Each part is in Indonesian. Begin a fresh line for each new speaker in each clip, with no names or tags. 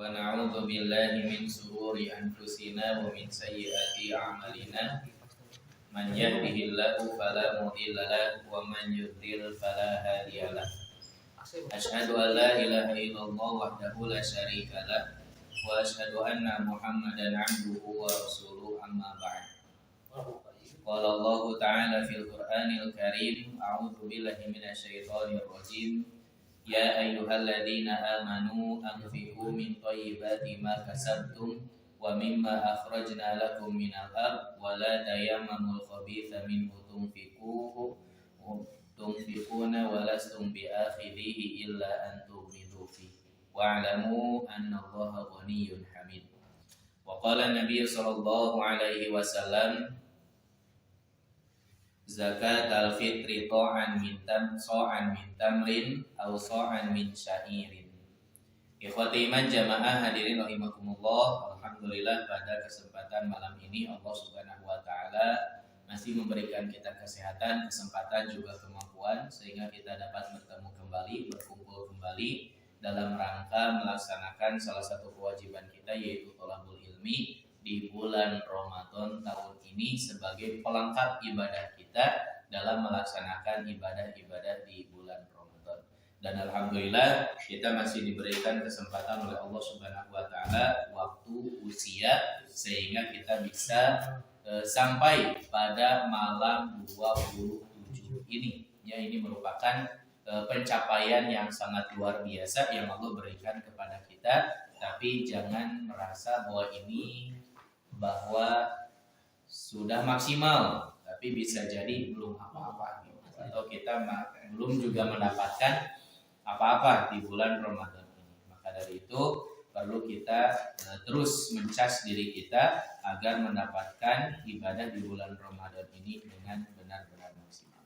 ونعوذ بالله من شرور أنفسنا ومن سيئات أعمالنا من يهده الله فلا مضل له ومن يضلل فلا هادي له أشهد أن لا إله إلا الله وحده لا شريك له وأشهد أن محمدا عبده ورسوله أما بعد قال الله تعالى في القرآن الكريم أعوذ بالله من الشيطان الرجيم يا أيها الذين آمنوا أنفقوا من طيبات ما كسبتم ومما أخرجنا لكم من الأرض ولا تيمموا الخبيث منه تنفقون ولستم بآخذيه إلا أن تغمضوا فيه واعلموا أن الله غني حميد وقال النبي صلى الله عليه وسلم zakat al-fitri ta'an min tamrin atau sa'an min syairin. Ikhwati iman jamaah hadirin rahimakumullah. Alhamdulillah pada kesempatan malam ini Allah Subhanahu wa taala masih memberikan kita kesehatan, kesempatan juga kemampuan sehingga kita dapat bertemu kembali, berkumpul kembali dalam rangka melaksanakan salah satu kewajiban kita yaitu thalabul ilmi di bulan Ramadan tahun ini sebagai pelengkap ibadah kita dalam melaksanakan ibadah-ibadah di bulan Ramadan. Dan alhamdulillah kita masih diberikan kesempatan oleh Allah Subhanahu wa taala waktu, usia sehingga kita bisa sampai pada malam 27 ini. Ya, ini merupakan pencapaian yang sangat luar biasa yang Allah berikan kepada kita, tapi jangan merasa bahwa sudah maksimal, tapi bisa jadi belum apa-apa atau kita belum juga mendapatkan apa-apa di bulan Ramadan ini. Maka dari itu perlu kita terus mencas diri kita agar mendapatkan ibadah di bulan Ramadan ini dengan benar-benar maksimal.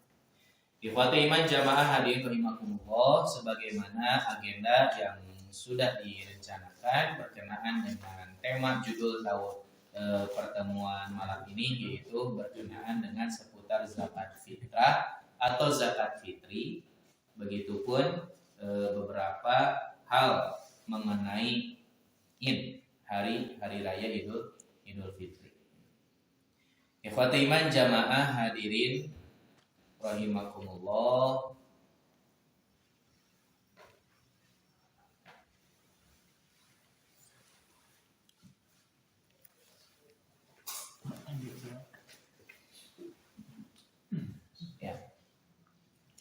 Ikhwati iman jamaah hadirin rahimakumullah, sebagaimana agenda yang sudah direncanakan berkenaan dengan tema judul pertemuan malam ini yaitu berkenaan dengan seputar zakat fitrah atau zakat fitri. Begitupun beberapa hal mengenai hari raya Idul Fitri. Ikhwati iman jamaah hadirin rahimakumullah.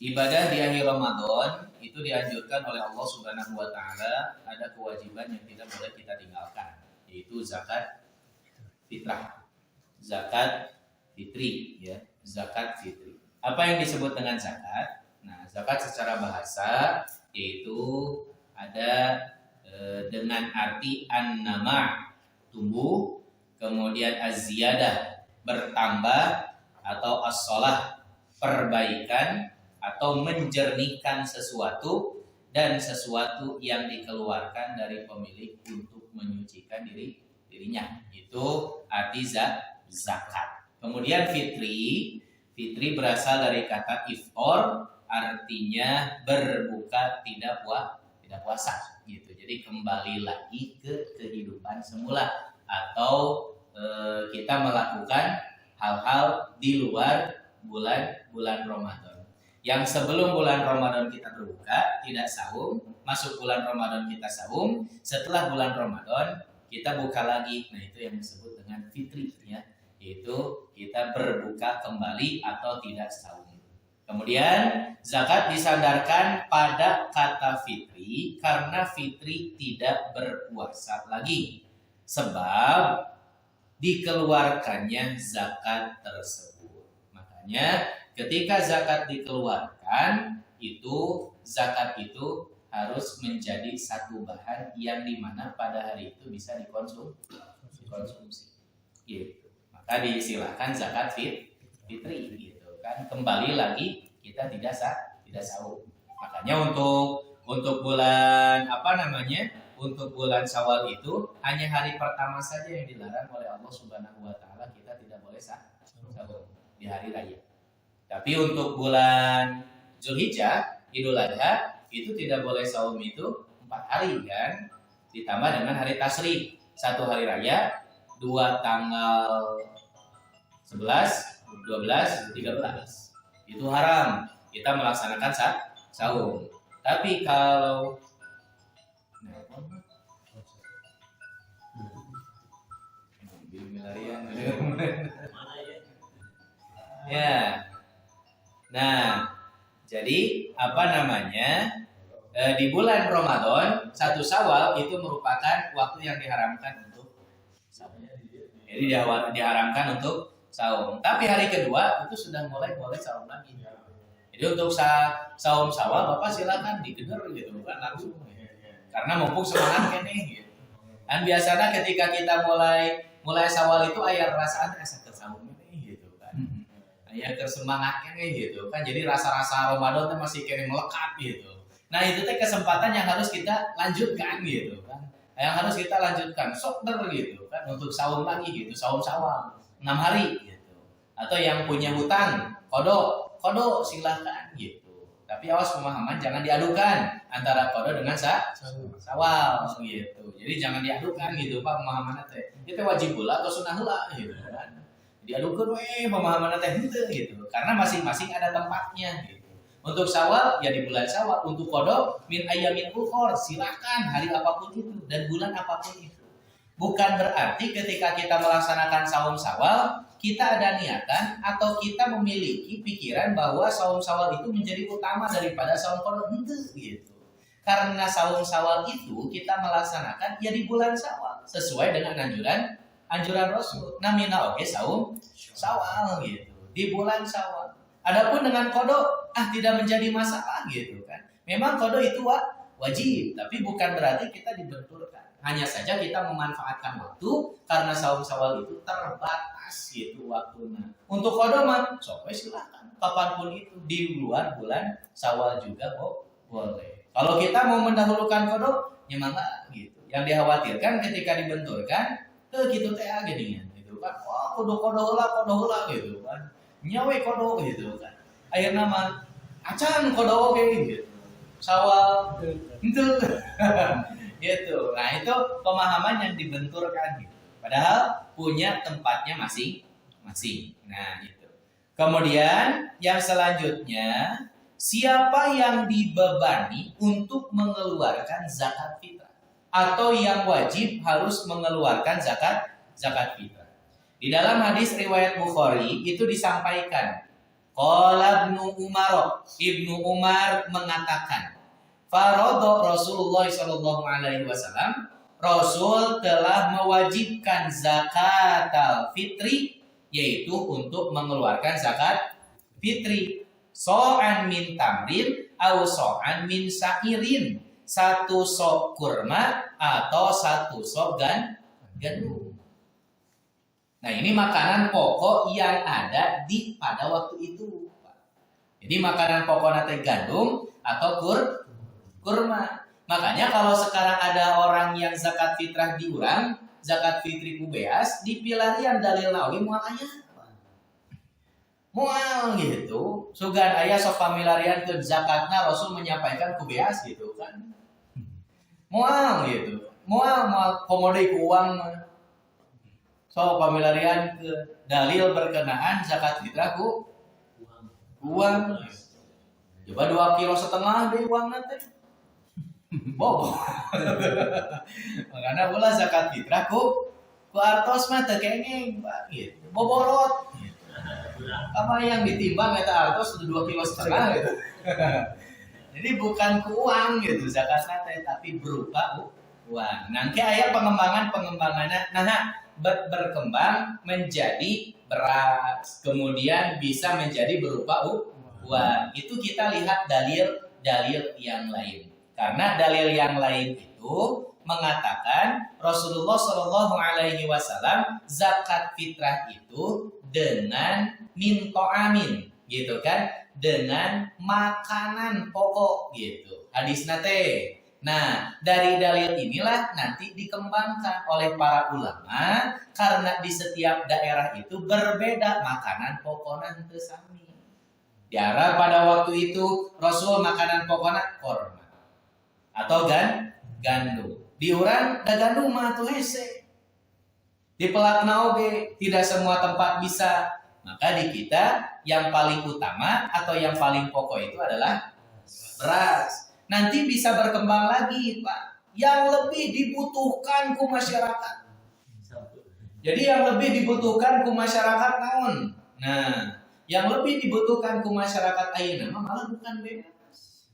Ibadah di akhir Ramadan itu dianjurkan oleh Allah Subhanahu wa taala, ada kewajiban yang tidak boleh kita tinggalkan, yaitu zakat fitrah. Zakat fitri ya, zakat fitri. Apa yang disebut dengan zakat? Nah, zakat secara bahasa yaitu ada dengan arti an-nama, tumbuh, kemudian az-ziyadah, bertambah, atau as-shalah, perbaikan atau menjernihkan sesuatu, dan sesuatu yang dikeluarkan dari pemilik untuk menyucikan dirinya. Itu arti zakat. Kemudian fitri berasal dari kata iftar, artinya berbuka tidak puasa gitu. Jadi kembali lagi ke kehidupan semula atau kita melakukan hal-hal di luar bulan Ramadan. Yang sebelum bulan Ramadan kita berbuka, tidak saum, masuk bulan Ramadan kita saum, setelah bulan Ramadan kita buka lagi. Nah, itu yang disebut dengan fitri ya, yaitu kita berbuka kembali atau tidak saum. Kemudian zakat disandarkan pada kata fitri karena fitri tidak berpuasa lagi, sebab dikeluarkannya zakat tersebut. Makanya ketika zakat dikeluarkan, zakat itu harus menjadi satu bahan yang dimana pada hari itu bisa dikonsumsi. Gitu. Maka disilahkan zakat fitri, gitu kan. Kembali lagi kita tidak sahur. Makanya untuk bulan untuk bulan Syawal itu hanya hari pertama saja yang dilarang oleh Allah Subhanahu wa taala, kita tidak boleh sahur di hari raya. Tapi untuk bulan Zulhijjah, Idul Adha, itu tidak boleh saum itu 4 hari kan. ditambah dengan hari tasyrik, 1 hari raya, 2 tanggal 11, 12, 13. Itu haram kita melaksanakan sahur. Tapi kalau ya, nah, jadi apa namanya? Di bulan Ramadan 1 Syawal itu merupakan waktu yang diharamkan untuk sahur. Jadi diharamkan untuk sahur. Tapi hari kedua itu sudah mulai boleh sahur lagi. Jadi untuk sahur Syawal Bapak silakan digeder gitu kan langsung. Karena mumpung semangat kan nih gitu. Dan biasanya ketika kita mulai Syawal itu aya perasaan asa sahur nih gitu kan. Aya tersemangatnya gitu kan. Jadi rasa-rasa Ramadan itu masih kene melekat gitu. Nah, itu teh kesempatan yang harus kita lanjutkan gitu kan. Yang harus kita lanjutkan sok gitu kan untuk sahur lagi gitu, sahur Syawal 6 hari gitu. Atau yang punya hutang, kodok silahkan gitu. Tapi awas pemahaman jangan diadukan antara kodok dengan Syawal gitu. Jadi jangan diadukan gitu Pak pemahamannya teh. Itu wajib pula atau sunnah heula gitu kan. Diadukan pemahamannya teh henteu gitu. Karena masing-masing ada tempatnya gitu. Untuk Syawal ya di bulan Syawal, untuk kodok min ayamin ukhor, silakan hari apapun itu dan bulan apapun itu. Bukan berarti ketika kita melaksanakan saum Syawal kita ada niatan atau kita memiliki pikiran bahwa saum Syawal itu menjadi utama daripada saum kodok gitu. Karena saum Syawal itu kita melaksanakan ya di bulan Syawal sesuai dengan anjuran Rasul. Namina oke saum Syawal gitu di bulan Syawal. Adapun dengan kodok tidak menjadi masalah gitu kan. Memang kodok itu wajib, tapi bukan berarti kita dibenturkan. Hanya saja kita memanfaatkan waktu karena saum Syawal itu terbatas gitu waktunya. Untuk kodok mah sok silakan kapanpun itu di luar bulan Syawal juga boleh. Kalau kita mau mendahulukan kodok, ya mangga gitu. Yang dikhawatirkan ketika dibenturkan, gitu teh gini gitu kan. Wah, kodok heula gitu kan. Nyawe kodok gitu kan. Akhirnya mah acan kodok gitu. Syawal itu gitu. Nah, itu pemahaman yang dibenturkan gitu. Padahal punya tempatnya masing-masing. Nah, itu. Kemudian yang selanjutnya, siapa yang dibebani untuk mengeluarkan zakat fitrah atau yang wajib harus mengeluarkan zakat fitrah. Di dalam hadis riwayat Bukhari itu disampaikan, qala Ibnu Umar mengatakan, faradha Rasulullah sallallahu alaihi wasallam, Rasul telah mewajibkan zakatul fitri, yaitu untuk mengeluarkan zakat fitri, so'an min tamrin au so'an min sa'irin, 1 sok kurma atau 1 sok gandum. Nah, ini makanan pokok yang ada pada waktu itu. Jadi makanan pokok nanti gandum atau kurma. Makanya kalau sekarang ada orang yang zakat fitrah diurang, zakat fitri kubeas, dipilarian dalil nawi mual aya. Mual gitu. Sugan aya sok pamilarian ke zakatna Rasul menyampaikan kubeas gitu kan. Mual gitu. Mual komode ku uang mah. So pamilarian ke dalil berkenaan zakat fitrah ku uang. Coba 2,5 kilo deh uang nanti. Bobo. Makanya pula zakat fitrah ku artos mah teu kengeng gitu. Boborot. Apa yang ditimbang eta artos 2,5 kilo gitu. Jadi bukan ku uang gitu zakatnya tapi berupa uang. Nanti aya pengembangannya berkembang menjadi beras, kemudian bisa menjadi berupa uang. Itu kita lihat dalil yang lain. Karena dalil yang lain itu mengatakan Rasulullah Shallallahu Alaihi Wasallam zakat fitrah itu dengan mintoamin, gitu kan, dengan makanan pokok gitu. Hadis nate. Nah, dari dalil inilah nanti dikembangkan oleh para ulama karena di setiap daerah itu berbeda makanan pokoknya teu sami. Di Arab pada waktu itu Rasul makanan pokoknya korma atau gandum. Di urang da gandum mah tuh hese. Di pelakna oge tidak semua tempat bisa. Maka di kita yang paling utama atau yang paling pokok itu adalah beras. Nanti bisa berkembang lagi, Pak. Yang lebih dibutuhkan ku masyarakat. Jadi yang lebih dibutuhkan ku masyarakat naon? Nah, yang lebih dibutuhkan ku masyarakat ayeuna malah bukan beras.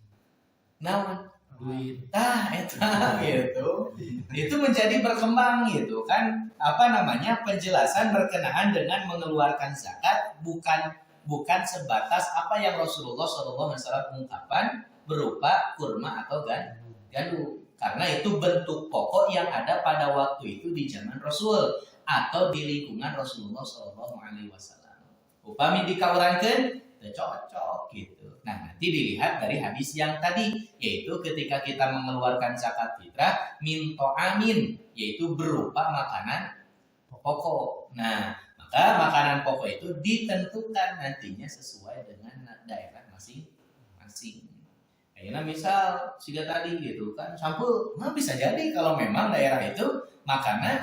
Naon? Duit. Eta gitu. Itu menjadi berkembang gitu kan. Apa namanya? Penjelasan berkenaan dengan mengeluarkan zakat bukan sebatas apa yang Rasulullah SAW ungkapkan berupa kurma atau gandum. Karena itu bentuk pokok yang ada pada waktu itu di zaman Rasul atau di lingkungan Rasulullah SAW. Upami dikaurankeun teu cocok gitu. Nah, nanti dilihat dari hadis yang tadi, yaitu ketika kita mengeluarkan zakat fitrah min amin, yaitu berupa makanan pokok. Nah, maka makanan pokok itu ditentukan nantinya sesuai dengan daerah masing-masing. Ayeuna misal siga tadi gitu kan, sampul, nah bisa jadi kalau memang daerah itu makanan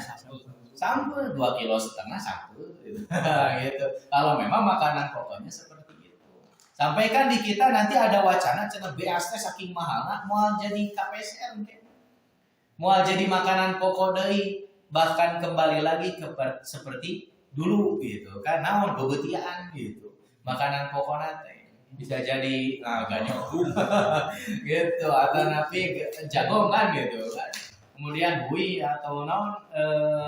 sampul 2,5 kilo sampul gitu. Gitu. Kalau memang makanan pokoknya seperti itu. Sampaikan di kita nanti ada wacana cenah beas teh saking mahalna moal jadi KPSR mungkin. Moal jadi makanan pokok deui, bahkan kembali lagi ke seperti dulu gitu kan, naon bebetian gitu. Makanan pokokna teh bisa jadi ganyong gitu atau napi jagung kan gitu kan. Kemudian bui atau naon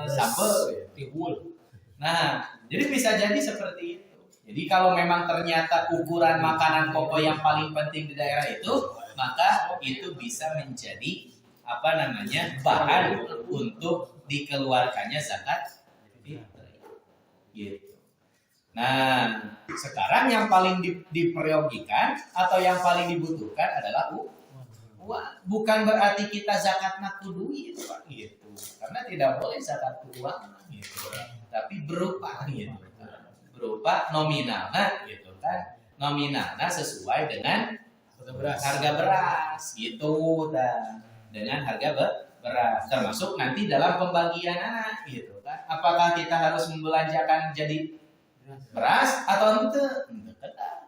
sambal tihul. Nah, jadi bisa jadi seperti itu. Jadi kalau memang ternyata ukuran makanan pokok yang paling penting di daerah itu, maka itu bisa menjadi apa namanya bahan untuk dikeluarkannya zakat fitri. Gitu. Nah, sekarang yang paling diprioritaskan atau yang paling dibutuhkan adalah uang. Bukan berarti kita zakat naku duit, Pak, gitu. Karena tidak boleh zakat uang, gitu. Tapi berupa, gitu. Berupa nominalnya, gitu kan. Nominalnya sesuai dengan harga beras, gitu. Dan dengan harga beras, termasuk nanti dalam pembagian gitu kan. Apakah kita harus membelanjakan jadi beras atau ente?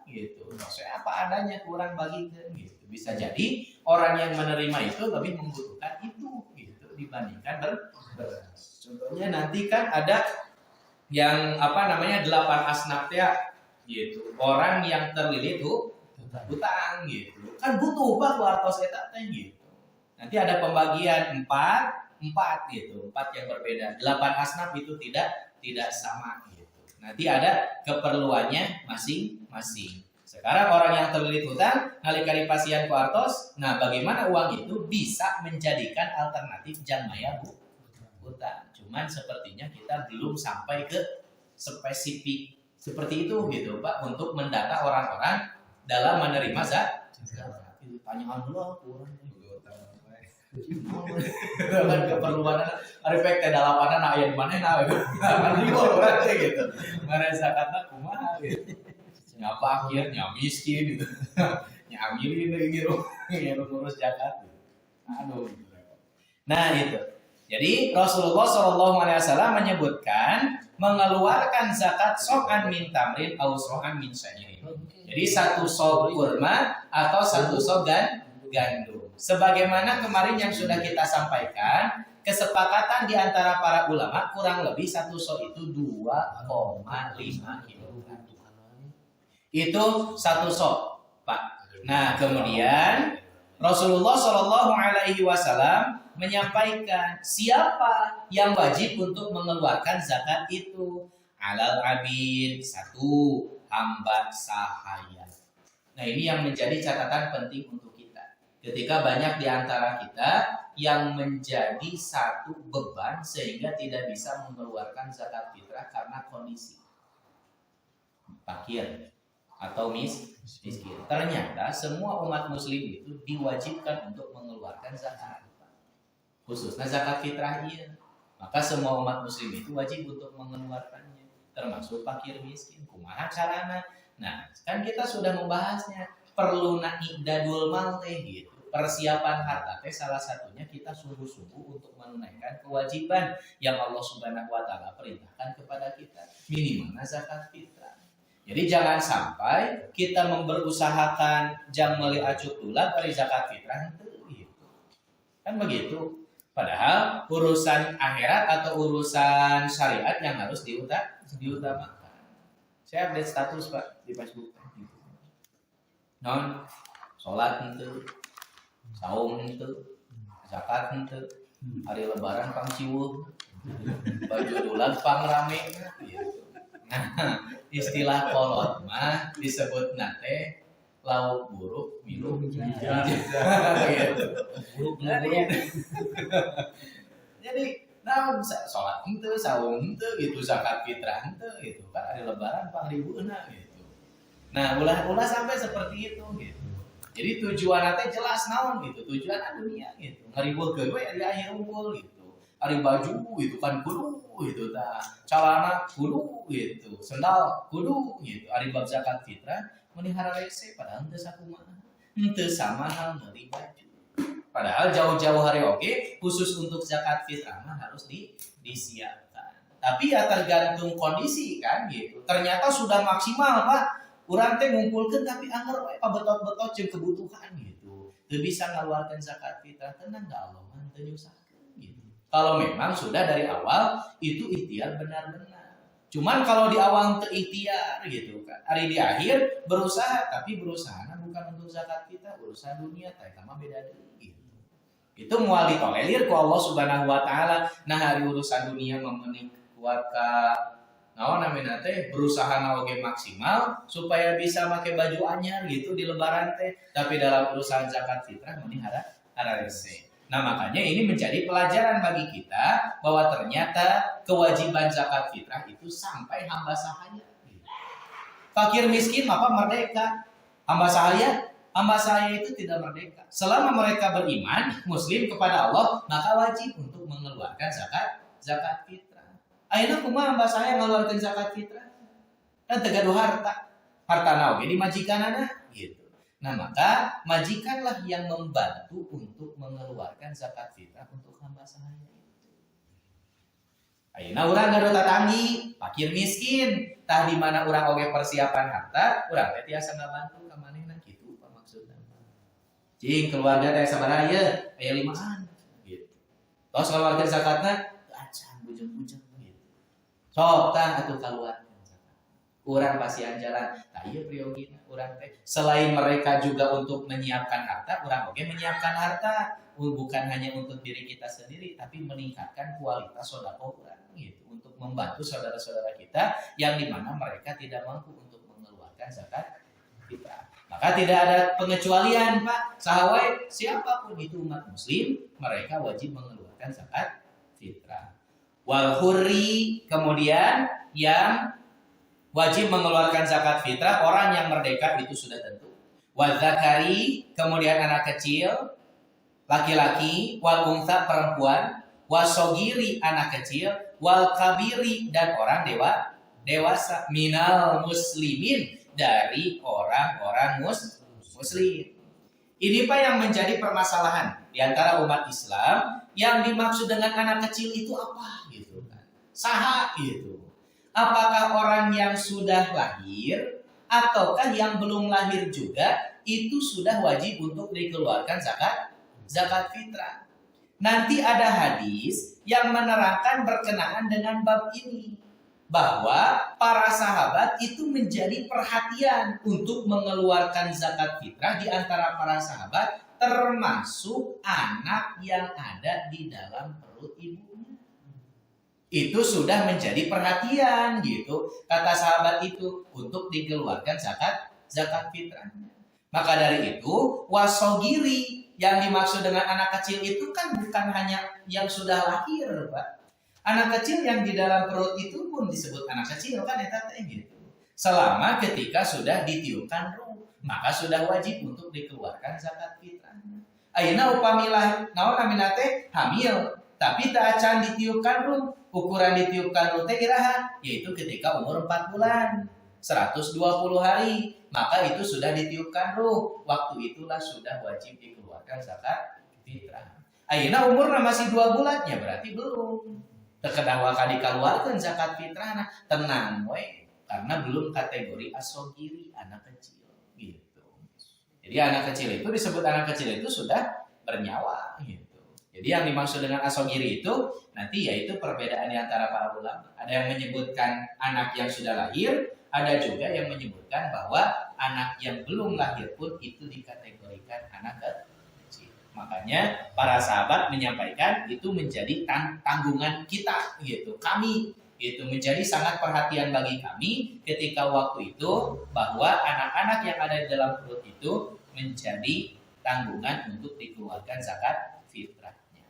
Gitu. Maksudnya apa adanya kurang bagikan, gitu. Bisa jadi orang yang menerima itu lebih membutuhkan itu gitu dibandingkan beras. Contohnya nanti kan ada yang apa namanya 8 asnaf ya gitu. Orang yang terlilit hutang gitu. Kan butuh Pak wartos eta teh gitu. Nanti ada pembagian 4 gitu. 4 yang berbeda. 8 asnaf itu tidak sama gitu. Nanti ada keperluannya masing-masing. Sekarang orang yang terlilit hutang, nalika dipasihan ku artos, nah bagaimana uang itu bisa menjadikan alternatif jangmaya hutang. Cuman sepertinya kita belum sampai ke spesifik seperti itu gitu Pak, untuk mendata orang-orang dalam menerima zakat. Tanyaan dulu kurang. Keperluan arifek teh dalapanan aya di manehna gitu. Kan libur urang gitu. Mana zakatna kumaha gitu. Nyapa akhirnya miskin gitu. Nyamilin gitu. Ngurus zakat. Aduh. Nah, itu. Jadi Rasulullah SAW menyebutkan mengeluarkan zakat sokan min tamrin atau sokan min sya'irin. Jadi 1 sok kurma atau 1 sok gandum. Sebagaimana kemarin yang sudah kita sampaikan, kesepakatan di antara para ulama kurang lebih 1 sok itu 2,5 kg. Itu 1 sok, Pak. Nah, kemudian Rasulullah SAW menyampaikan siapa yang wajib untuk mengeluarkan zakat itu. Alal abid 1 hamba sahaya. Nah, ini yang menjadi catatan penting untuk kita. Ketika banyak di antara kita yang menjadi satu beban sehingga tidak bisa mengeluarkan zakat fitrah karena kondisi fakir atau miskin. Ternyata semua umat muslim itu diwajibkan untuk mengeluarkan zakat. Khususnya zakat fitrah iya. Maka semua umat muslim itu wajib untuk mengeluarkannya, termasuk fakir miskin. Kumaha carana? Nah, kan kita sudah membahasnya, perlu idadul mal teh gitu. persiapan harta teh salah satunya kita sungguh-sungguh untuk menunaikan kewajiban yang Allah Subhanahu wa taala perintahkan kepada kita, minimal zakat fitrah. Jadi jangan sampai kita memberusahakan jang meuli acut tulang dari zakat fitrah itu gitu. Kan begitu. Padahal urusan akhirat atau urusan syariat yang harus diutamakan. Saya update status Pak di Facebook. Non, sholat itu, saum itu, zakat itu, hari lebaran pang ciwuh, baju dulan pang rame. Gitu. Nah, istilah kolot mah disebut nate lauk buruk minum jadi nah sholat itu saum itu gitu zakat fitrah itu gitu kan ada lebaran pang ribueuna gitu. Nah ulah sampai seperti itu gitu. Jadi tujuan nanti jelas naon gitu, tujuan dunia gitu ngaribukeun we di akhir unggul gitu. Ari baju gitu kan kudu gitu tah calana kudu gitu sendal kudu gitu ari bab zakat fitrah melihara rese padahal teu sakumaha teu sama hal meuli baju padahal jauh-jauh hari oke khusus untuk zakat fitrah mah harus disiapkan tapi ya tergantung kondisi kan gitu ternyata sudah maksimal Pak urang teh ngumpulkeun tapi anggar we pabetot-betot jeung kebutuhan gitu teu bisa ngaluarkeun zakat fitrah tenang da Allah mah teu nyusahkeun gitu kalau memang sudah dari awal itu ikhtiar benar-benar. Cuman kalau di awal terikhtiar gitu kan. Hari di akhir berusaha tapi berusaha bukan untuk zakat kita, urusan dunia teh mah beda deui gitu. Itu moal ditolerir ku Allah Subhanahu wa taala. Nah hari urusan dunia memenuhi kuat ka naon namina teh berusaha oge maksimal supaya bisa make baju anyar gitu di lebaran teh. Tapi dalam urusan zakat fitrah mending hara rese. Nah makanya ini menjadi pelajaran bagi kita bahwa ternyata kewajiban zakat fitrah itu sampai hamba sahaya. Fakir miskin maka merdeka. Hamba sahaya itu tidak merdeka. Selama mereka beriman, muslim kepada Allah, maka wajib untuk mengeluarkan zakat fitrah. Ayeuna kumaha hamba sahaya mengeluarkan zakat fitrah? Kan tegaduh harta. Harta naoge di majikanana gitu. Nah maka majikanlah yang membantu untuk mengeluarkan zakat fitrah untuk hamba sahaya. Ayeuna urang gaduh tatanggi, fakir miskin, tah di mana urang oge persiapan harta, urang teh tiasa ngabantu ka manehna kitu maksudna. Cing keluarga teh sabaraha ieu? Aya 5an gitu. Tos keluarga zakatna acan bujeng-bujeng gitu. Sok tah atuh kaluarkeun zakat. Urang pasian jalan, tah ieu priogina. Urang teh selain mereka juga untuk menyiapkan harta, urang oge menyiapkan harta bukan hanya untuk diri kita sendiri tapi meningkatkan kualitas sedekah urang gitu untuk membantu saudara-saudara kita yang di mana mereka tidak mampu untuk mengeluarkan zakat fitrah. Maka tidak ada pengecualian Pak. Sahawae siapapun itu umat muslim, mereka wajib mengeluarkan zakat fitrah. Wal hurri kemudian yang wajib mengeluarkan zakat fitrah orang yang merdeka itu sudah tentu. Wal zakari kemudian anak kecil laki-laki, wal untha perempuan, wasogiri anak kecil, wal kabiri dan orang dewasa minal muslimin dari orang-orang muslim. Ini Pak yang menjadi permasalahan di antara umat Islam yang dimaksud dengan anak kecil itu apa gitu kan. Saha gitu. Apakah orang yang sudah lahir ataukah yang belum lahir juga itu sudah wajib untuk dikeluarkan zakat fitrah. Nanti ada hadis yang menerangkan berkenaan dengan bab ini. Bahwa para sahabat itu menjadi perhatian untuk mengeluarkan zakat fitrah di antara para sahabat. Termasuk anak yang ada di dalam perut ibunya. Itu sudah menjadi perhatian gitu. Kata sahabat itu untuk dikeluarkan zakat fitrahnya. Maka dari itu wasogiri yang dimaksud dengan anak kecil itu kan bukan hanya yang sudah lahir, Pak. Anak kecil yang di dalam perut itu pun disebut anak kecil kan eta teh gitu. Selama ketika sudah ditiupkan ruh, maka sudah wajib untuk dikeluarkan zakat fitrahnya. Ayeuna upami naon namina teh hamil, tapi teu acan ditiupkan ruh. Ukuran ditiupkan ruh teh iraha? Yaitu ketika umur 4 bulan. 120 hari, maka itu sudah ditiupkan ruh. Waktu itulah sudah wajib dikeluarkan zakat fitrah. Ayeuna umurna masih 2 bulannya berarti belum. Terkedah waka dikeluarkan zakat fitrah, tenang we, karena belum kategori asogiri, anak kecil gitu. Jadi anak kecil itu disebut anak kecil itu sudah bernyawa gitu. Jadi yang dimaksud dengan asogiri itu nanti yaitu perbedaan di antara para ulama. Ada yang menyebutkan anak yang sudah lahir, ada juga yang menyebutkan bahwa anak yang belum lahir pun itu dikategorikan anak kecil. Makanya para sahabat menyampaikan itu menjadi tanggungan kita gitu. Kami itu menjadi sangat perhatian bagi kami ketika waktu itu bahwa anak-anak yang ada di dalam perut itu menjadi tanggungan untuk dikeluarkan zakat fitrahnya.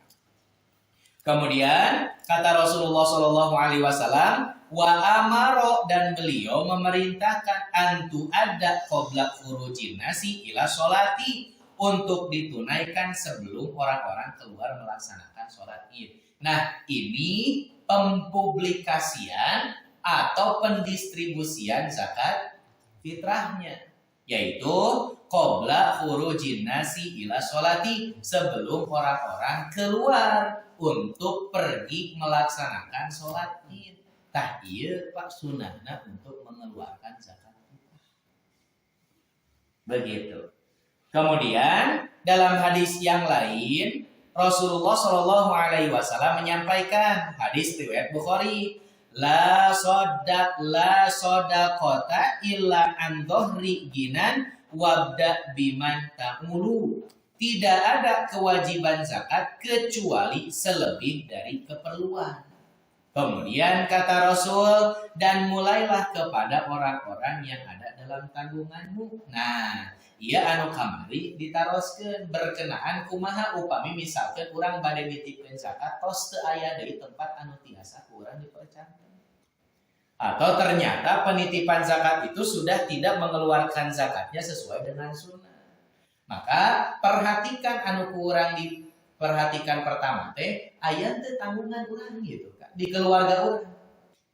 Kemudian kata Rasulullah Shallallahu Alaihi Wasallam, wa amaro, dan beliau memerintahkan antu ada qabla khurujin nasi ila sholati, untuk ditunaikan sebelum orang-orang keluar melaksanakan sholat id. Nah, ini pempublikasian atau pendistribusian zakat fitrahnya, yaitu qabla khurujin nasi ila sholati, sebelum orang-orang keluar untuk pergi melaksanakan sholat id. Tah ieu Pak sunahna untuk mengeluarkan zakat fitrah. Begitu. Kemudian dalam hadis yang lain Rasulullah Shallallahu Alaihi Wasallam menyampaikan, hadis riwayat Bukhari, la sodaqota illa an dhahri ginan wabda biman ta'mulu. Tidak ada kewajiban zakat kecuali selebih dari keperluan. Kemudian kata Rasul, dan mulailah kepada orang-orang yang ada dalam tanggunganmu. Nah, ia anu kamari ditaroskeun berkenaan kumaha upami misalkan urang bade nitipkeun zakat tos teu aya deui tempat anu tiasa urang dipercankan. Atau ternyata penitipan zakat itu sudah tidak mengeluarkan zakatnya sesuai dengan sunnah. Maka perhatikan anu kurang diperhatikan pertama teh aya teh tanggungan urang gitu kan di keluarga urang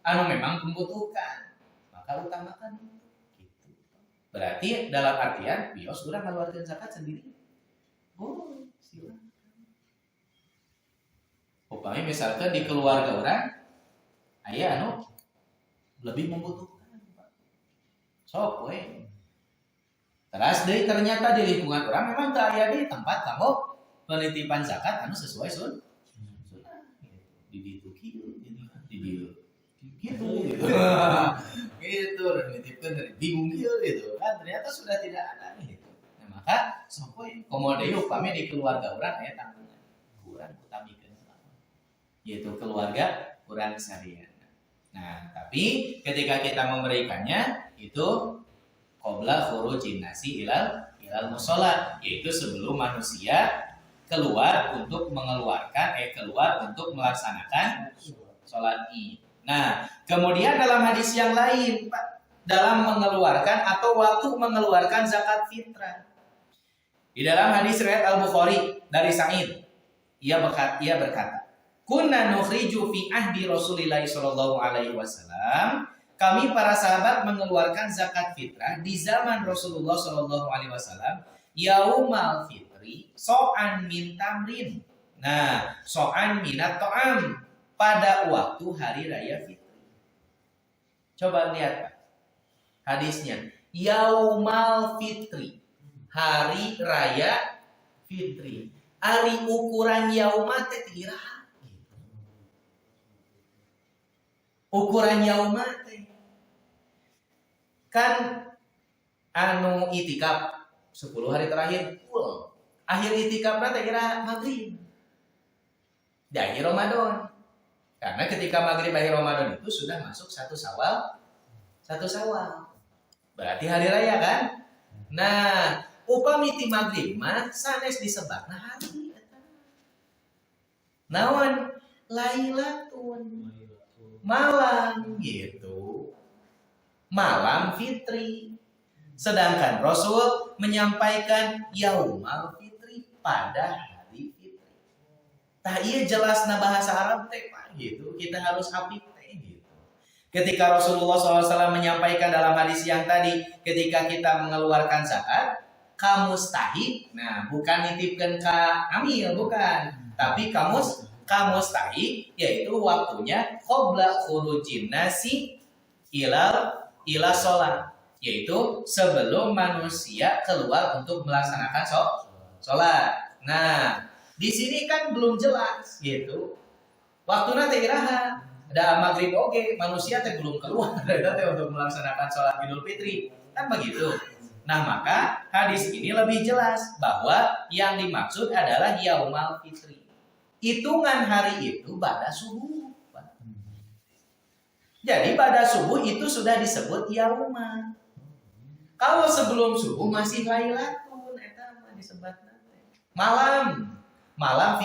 anu memang membutuhkan, maka utamakan gitu. Berarti dalam artian bios urang ngaluarkeun zakat sendiri. Oh, silakan. Upami misalkan di keluarga urang aya anu lebih membutuhkan, Pak. Sok we. Terus deui ternyata di lingkungan orang memang teu aya di tempat kamu penitipan zakat anu sesuai sunnah. Di ditu kieu, di dieu. Gitu. Gitu, nitipkeun dari bingung kieu gitu. Kan ternyata sudah tidak ada gitu. Nah, maka sok we komo deui upami di keluarga urang aya tanggungan. Urang utamikeun selama. Yaitu keluarga urang sarian. Nah, tapi ketika kita memberikannya itu qabla khurujin nasi ilal musholat, yaitu sebelum manusia keluar untuk melaksanakan sholat id. Nah, kemudian dalam hadis yang lain, Pak, dalam mengeluarkan atau waktu mengeluarkan zakat fitrah. Di dalam hadis riwayat Al-Bukhari dari Sa'id, ia berkata, kunna nukhriju fi ahdi Rasulillah sallallahu alaihi wasallam. Kami para sahabat mengeluarkan zakat fitrah di zaman Rasulullah sallallahu alaihi wasallam yaumal fitri so'an min tamrin. Nah, so'an minat to'am, pada waktu hari raya fitri. Coba lihat Pak hadisnya, yaumal fitri, hari raya fitri. Ari ukuran yauma teh iraha? Ukuran yauma teh kan anu itikaf 10 hari terakhir full. Akhir itikafna teh kira maghrib. Di akhir Ramadan. Karena ketika maghrib akhir Ramadan itu sudah masuk 1 Syawal. Berarti hari raya kan? Nah, upami ti maghrib mah sanes disebutna hari eta. Naon? Lailatun. Malam gitu. Malam fitri. Sedangkan Rasul menyampaikan yaumal fitri, pada hari fitri. Tah ieu jelasna bahasa Arab teh Pak gitu. Kita harus apik teh gitu. Ketika Rasulullah SAW menyampaikan dalam hadis yang tadi, ketika kita mengeluarkan zakat, kamu mustahik, nah bukan nitipkan ke amil, bukan, tapi kamu mustahik, yaitu waktunya qabla khurujin nasi ila sholat, yaitu sebelum manusia keluar untuk melaksanakan sholat. Nah, di sini kan belum jelas, gitu. Waktu nanti iraha. Ada maghrib oke, manusia teh belum keluar untuk melaksanakan sholat Idul Fitri, kan begitu. Nah maka hadis ini lebih jelas bahwa yang dimaksud adalah Yaumal Fitri. Hitungan hari itu pada subuh. Jadi pada subuh itu sudah disebut Yauma. Kalau sebelum subuh masih Lailatul, eta disebut malam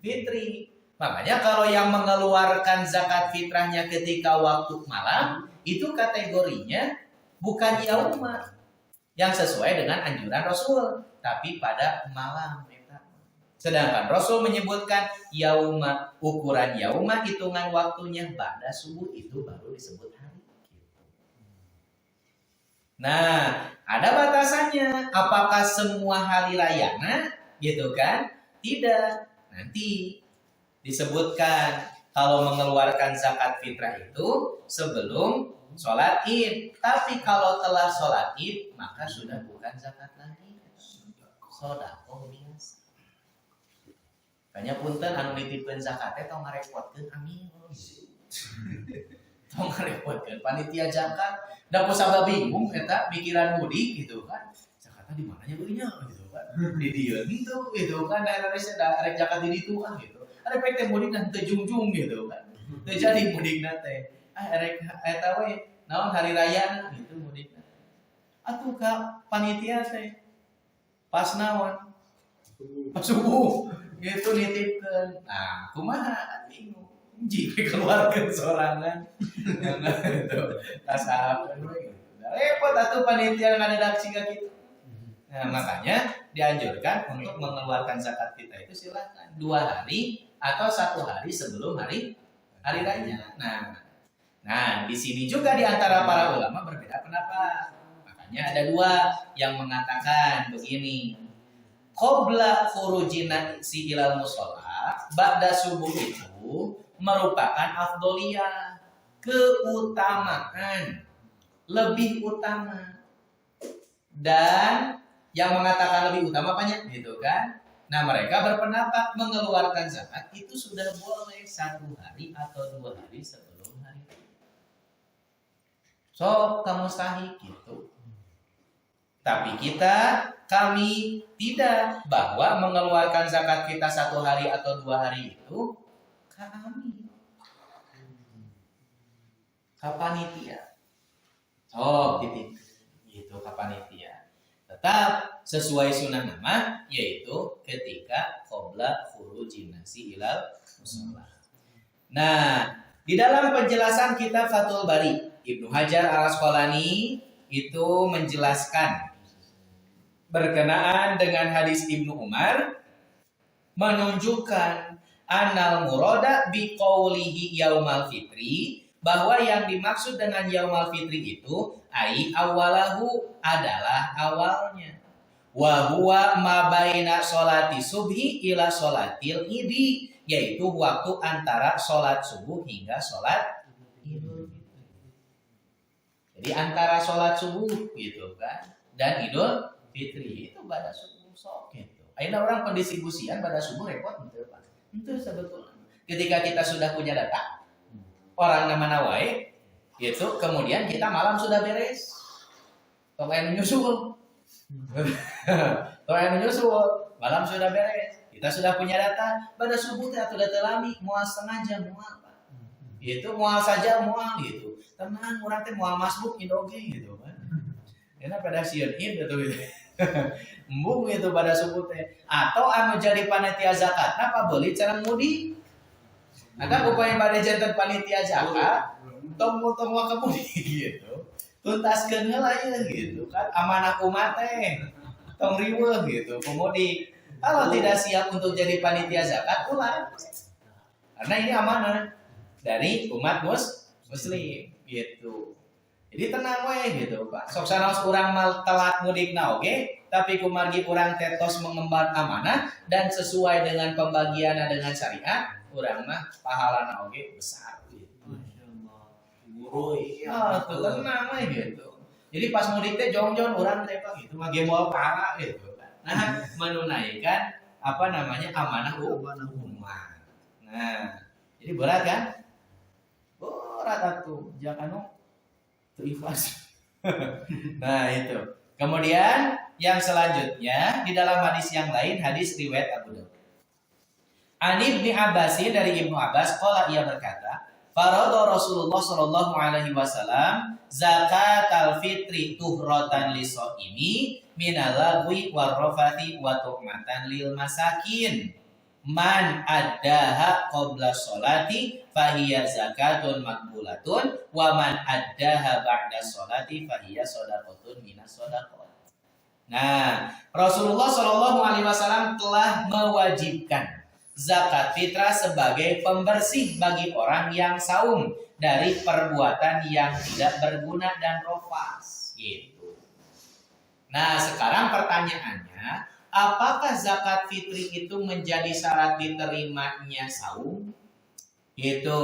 fitri. Makanya kalau yang mengeluarkan zakat fitrahnya ketika waktu malam, itu kategorinya bukan yauma yang sesuai dengan anjuran Rasul, tapi pada malam. Sedangkan Rasul menyebutkan yauma, ukuran yauma, hitungan waktunya pada subuh, itu baru disebut hari. Nah, ada batasannya. Apakah semua hari rayana? Gitu kan? Tidak. Nanti disebutkan kalau mengeluarkan zakat fitrah itu sebelum sholat id. Tapi kalau telah sholat id, maka sudah bukan zakat lagi, sedekah biasa. Kayaknya punten anu nitipkeun zakatnya tong ngarepotkeun amin. Tong ngarepotkeun panitia zakat, da kusabab bingung eta pikiran mudik gitu kan. Zakatnya di mananya beunya gitu kan. Di dieu gitu kan, daerah rek zakat di ditu kan gitu. Ada PT mudik dan terjungjung gitu kan, terjadi mudik nate. Erek eta we naon hari raya gitu mudik nate. Atuh ka panitia teh pas naon? Pas subuh gitu nitipkeun. Nah, kumaha bingung. Jika keluarkeun sorangan. Gitu. Kasahakeun we gitu. Repot atuh panitia ngadadak siga kitu. Nah, makanya dianjurkan untuk mengeluarkan zakat fitrah itu silakan 2 hari atau 1 hari sebelum hari raya. Nah, di sini juga di antara para ulama berbeda pendapat. Makanya ada 2 yang mengatakan begini. Qabla khurujina si ilal musholla, ba'da subuh itu merupakan afdoliyah, keutamaan, lebih utama. Dan yang mengatakan lebih utama banyak gitu kan. Nah mereka berpendapat mengeluarkan zakat itu sudah boleh 1 hari atau 2 hari sebelum hari itu. So kamu sahih gitu. Tapi kami tidak, bahwa mengeluarkan zakat kita 1 hari atau 2 hari itu kami kapanitia. Oh titik gitu kapanitia. Tetap sesuai sunnah nama, yaitu ketika qabla khurujin nasi ilal musholla. Nah, di dalam penjelasan kitab Fathul Bari, Ibnu Hajar Al-Asqalani itu menjelaskan berkenaan dengan hadis Ibnu Umar, menunjukkan anal murada biqaulihi yaumal fitri, bahwa yang dimaksud dengan yaumal fitri itu ai awalahu, adalah awalnya. Wa huwa ma baina sholati subhi ila sholatil idi, yaitu waktu antara sholat subuh hingga sholat Idul Fitri. Jadi antara sholat subuh gitu kan dan Idul Fitri itu pada subuh sok gitu. Akhirnya orang pendistribusian pada subuh repot gitu Pak. Itu sebetulnya. Ketika kita sudah punya data, orang nama wae gitu, kemudian kita malam sudah beres. Tong anu nyusul. Malam sudah beres. Kita sudah punya data, pada subuh teh atuh data lami moal setengah jam moal Pak. Itu moal saja moal gitu. Tenang urang teh moal masbuk oge gitu kan. Enak pada sieun id gitu. Embung itu pada subuh teh. Atau anu jadi panitia zakat, apa boleh cara mudi? Ada upaya pada jantan panitia zakat, tong wakabudi gitu. Tuntaskeun heula ieu gitu kan, amanah umat teh. Tong riweuh gitu, pemudik. Kalau tidak siap untuk jadi panitia zakat, ulah. Karena ini amanah dari umat Muslim gitu. Jadi tenang we gitu Pak. Sok sanaos urang mal telat mudikna oge, tapi kumargi urang tetos mengemban amanah dan sesuai dengan pembagianna dengan syariat, urang mah pahalana oge besar gitu.
Masyaallah. Guru
Tuh tenang we gitu. Jadi pas mudik teh jong-jong urang teh Pak gitu, mah gembol para gitu. Nah, menunaikan apa namanya amanah umat. Nah, jadi berat kan? Berat atuh, jangan ikhlas. Nah itu. Kemudian yang selanjutnya di dalam hadis yang lain, hadis riwayat Abu Daud. An Ibnu Abbas dari Ibnu Abbas qala ia berkata, farada Rasulullah sallallahu alaihi wasallam zakatal fitri tuhratan lisaimi minal lagwi warrafati wa tu'matan lil masakin. Man addaha qabla sholati fahiya zakatun makbulatun wa man addaha ba'da sholati fahiya shadaqatun minas shadaqat. Nah, Rasulullah Shallallahu alaihi wasallam telah mewajibkan zakat fitrah sebagai pembersih bagi orang yang saum dari perbuatan yang tidak berguna dan rofas gitu. Nah, sekarang pertanyaannya, apakah zakat fitri itu menjadi syarat diterimanya saum? Itu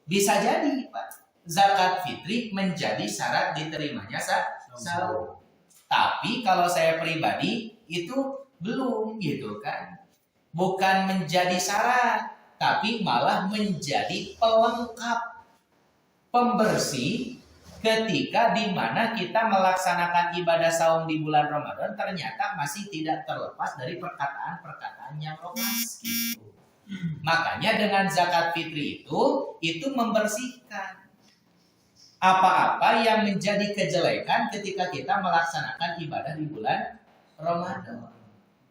bisa jadi, Pak. Zakat fitri menjadi syarat diterimanya saum. Tapi kalau saya pribadi itu belum gitu kan. Bukan menjadi syarat, tapi malah menjadi pelengkap, pembersih. Ketika di mana kita melaksanakan ibadah saum di bulan Ramadan ternyata masih tidak terlepas dari perkataan-perkataan yang rohas gitu. Makanya dengan zakat fitri itu membersihkan apa-apa yang menjadi kejelekan ketika kita melaksanakan ibadah di bulan Ramadan.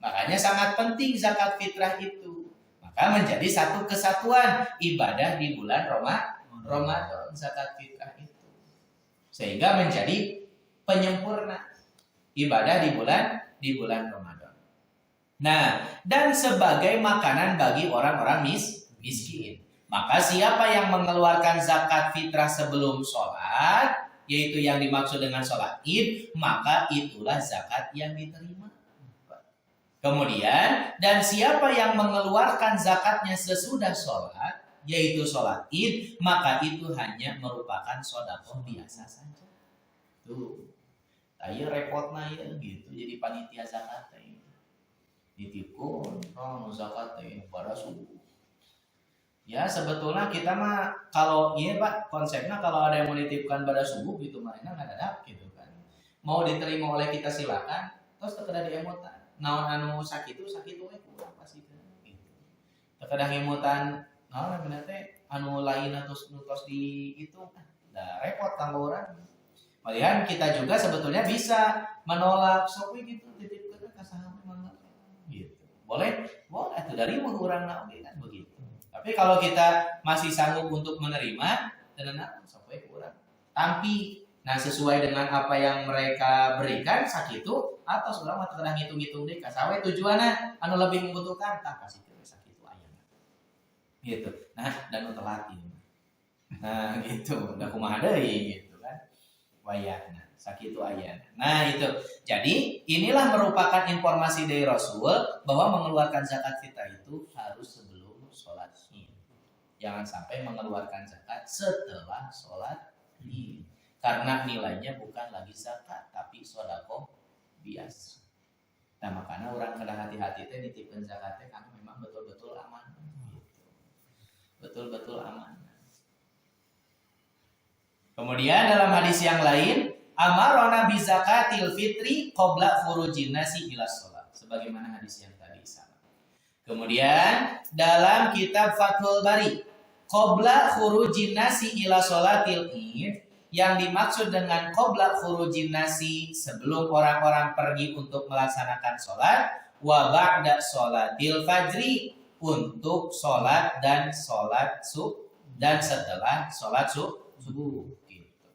Makanya sangat penting zakat fitrah itu. Maka menjadi satu kesatuan ibadah di bulan Ramadan zakat fitrah itu. Sehingga menjadi penyempurna ibadah di bulan Ramadan. Nah, dan sebagai makanan bagi orang-orang miskin. Maka siapa yang mengeluarkan zakat fitrah sebelum sholat, yaitu yang dimaksud dengan sholat id, maka itulah zakat yang diterima. Kemudian, dan siapa yang mengeluarkan zakatnya sesudah sholat, yaitu sholat id, maka itu hanya merupakan sedekah biasa saja. Tuh, ayo repotna ya gitu, jadi panitia zakat ditipun, zakat pada subuh. Ya sebetulnya kita mah kalau iya Pak konsepnya kalau ada yang mau dititipkan pada subuh gitu mah enak ada gitu kan. Mau diterima oleh kita silakan, terus terkadang diemutan. Naon anu sakit we kurang pasti gitu. Terkadang emutan naon bener teh anu lain atau nutos di itu nah repot kanggo urang. Malihan kita juga sebetulnya bisa menolak sok we gitu titipkeun ka saha mangga gitu. Boleh atuh dari urang oge kan begitu. Tapi kalau kita masih sanggup untuk menerima tenang sok we urang. Tampi nah sesuai dengan apa yang mereka berikan sakitu atau surang mah teu ngitung-ngitung deui kasawe tujuanna anu lebih membutuhkan tah kasih teh sakitu aya. Gitu. Nah, dan telat ieu. Nah, gitu. Da kumaha deui gitu kan. Wayahna sakitu aya. Nah, itu. Jadi, inilah merupakan informasi dari Rasul bahwa mengeluarkan zakat fitrah itu harus sebelum sholat Id. Jangan sampai mengeluarkan zakat setelah sholat Id. Karena nilainya bukan lagi zakat tapi sedekah biasa. Nah makanya orang kena hati-hati teh nitipkeun zakat teh karena memang betul-betul aman. Betul-betul aman. Kemudian dalam hadis yang lain, amarona bi zakatil fitri qabla furujin nasi ila shalah. Sebagaimana hadis yang tadi sama. Kemudian dalam kitab Fathul Bari, qabla furujin nasi ila shalatil id, yang dimaksud dengan qabla khurujin nasi sebelum orang-orang pergi untuk melaksanakan sholat, wa ba'da sholatil fajri untuk sholat dan sholat dan setelah sholat subuh. Gitu.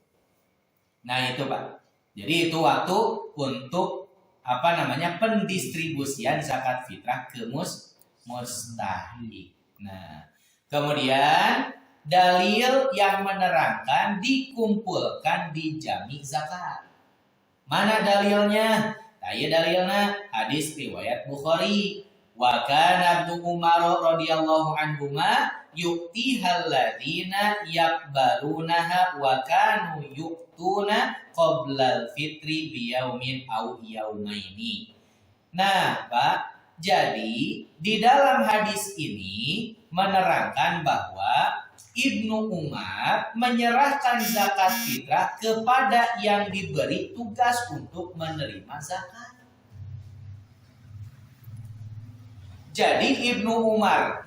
Nah itu Pak. Jadi itu waktu untuk pendistribusian zakat fitrah ke mustahik. Nah kemudian dalil yang menerangkan dikumpulkan di jami zakat. Mana dalilnya? Taya dalilna hadis riwayat Bukhari. Wa kana Ibnu Umar radhiyallahu anhuma yu'tihal ladzina yaqbalunaha wa kanu yu'tuna qoblal fitri biyaumin au yaumaini. Nah, Pak, jadi di dalam hadis ini menerangkan bahwa Ibnu Umar menyerahkan zakat fitrah kepada yang diberi tugas untuk menerima zakat. Jadi Ibnu Umar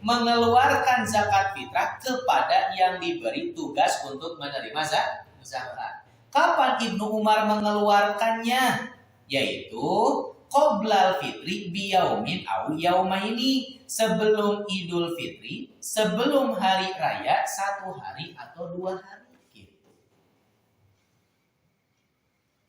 mengeluarkan zakat fitrah kepada yang diberi tugas untuk menerima zakat. Kapan Ibnu Umar mengeluarkannya? Yaitu qoblal fitri biyaumin au yaumaini, sebelum Idul Fitri, sebelum hari raya 1 hari atau 2 hari gitu.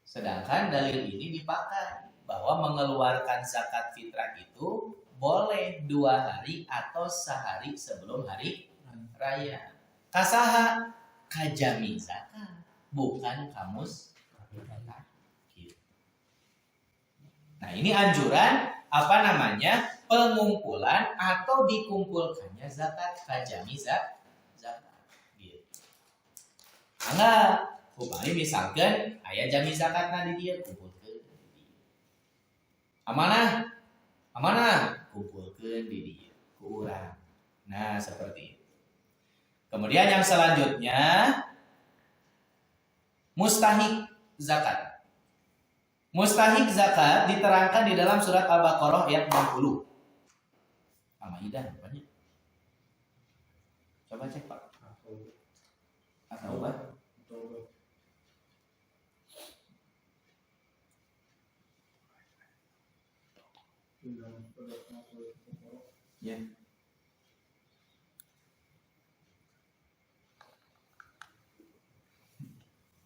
Sedangkan dalil ini dipakai bahwa mengeluarkan zakat fitrah itu boleh 2 hari atau sehari sebelum hari raya. Kasaha kajami zakat, bukan kamus. Nah, ini anjuran pengumpulan atau dikumpulkannya zakat kajami zakat. Gitu. Angga, upami misalkan aya jami zakat di dia kumpulkeun. Amanah kumpulkeun di dia ku urang. Nah, seperti itu. Kemudian yang selanjutnya mustahik zakat. Mustahik zakat diterangkan di dalam surat Al-Baqarah ayat 60. Al-Maidah rupanya. Coba cek, Pak. Atau apa? Ya.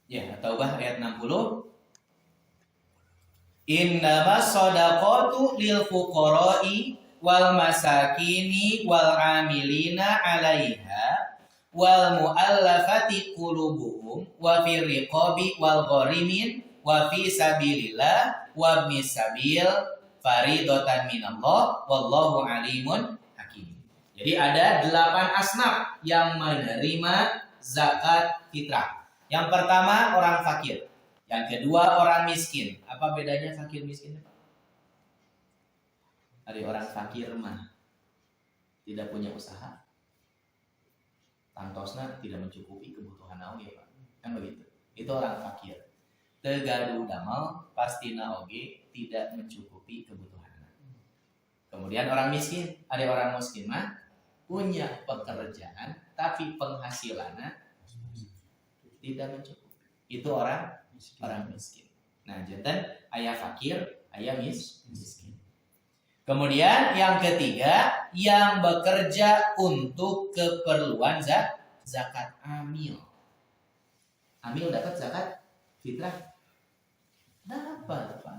Ya, Taubah ayat 60. Innamas shadaqatu lil fuqara'i wal masakini wal amilina 'alaiha wal mu'allafati qulubuhum wa fir riqabi wal gharimin wa fi sabilillah wa ibnis sabil faridatan minallah wallahu alimun hakim. Jadi ada 8 asnaf yang menerima zakat fitrah. Yang pertama orang fakir. Yang kedua orang miskin. Apa bedanya fakir miskin? Ada orang fakir mah tidak punya usaha, tantosna tidak mencukupi kebutuhan naon ya Pak. Kan begitu. Itu orang fakir. Tegaduh damal pastina oge tidak mencukupi kebutuhan. Kemudian orang miskin, ada orang miskin mah punya pekerjaan tapi penghasilannya tidak mencukupi. Itu orang miskin. Nah, jantan ayah fakir, ayah miskin. Kemudian yang ketiga, yang bekerja untuk keperluan zakat amil. Amil dapat zakat fitrah? Dapat, Pak.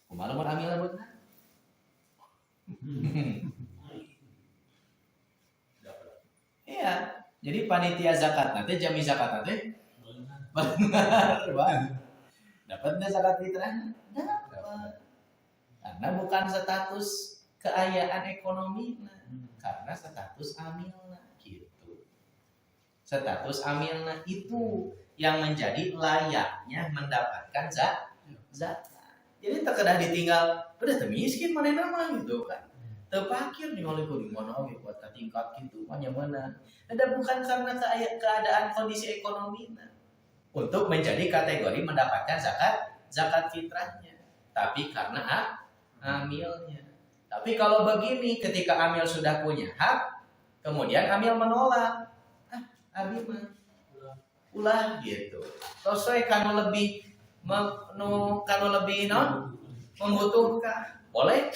Kumaha mun amil beuna? Iya, jadi panitia zakat nanti jami zakat nanti benar, Pak. Dapat nggak zakat fitrah? Dapat. Karena bukan status keayaan ekonomi, karena status amilna gitu. Status amilna itu yang menjadi layaknya mendapatkan zakat. Jadi terkedah ditinggal, udah miskin mana nama gitu kan. Terpakir nih oleh mana buat tingkat gitu, mana. Dan bukan karena keadaan kondisi ekonomi untuk menjadi kategori mendapatkan zakat fitrahnya, tapi karena amilnya. Tapi kalau begini, ketika amil sudah punya hak, kemudian amil menolak, amil mah ulah gitu. Terus kalau lebih membutuhkan, boleh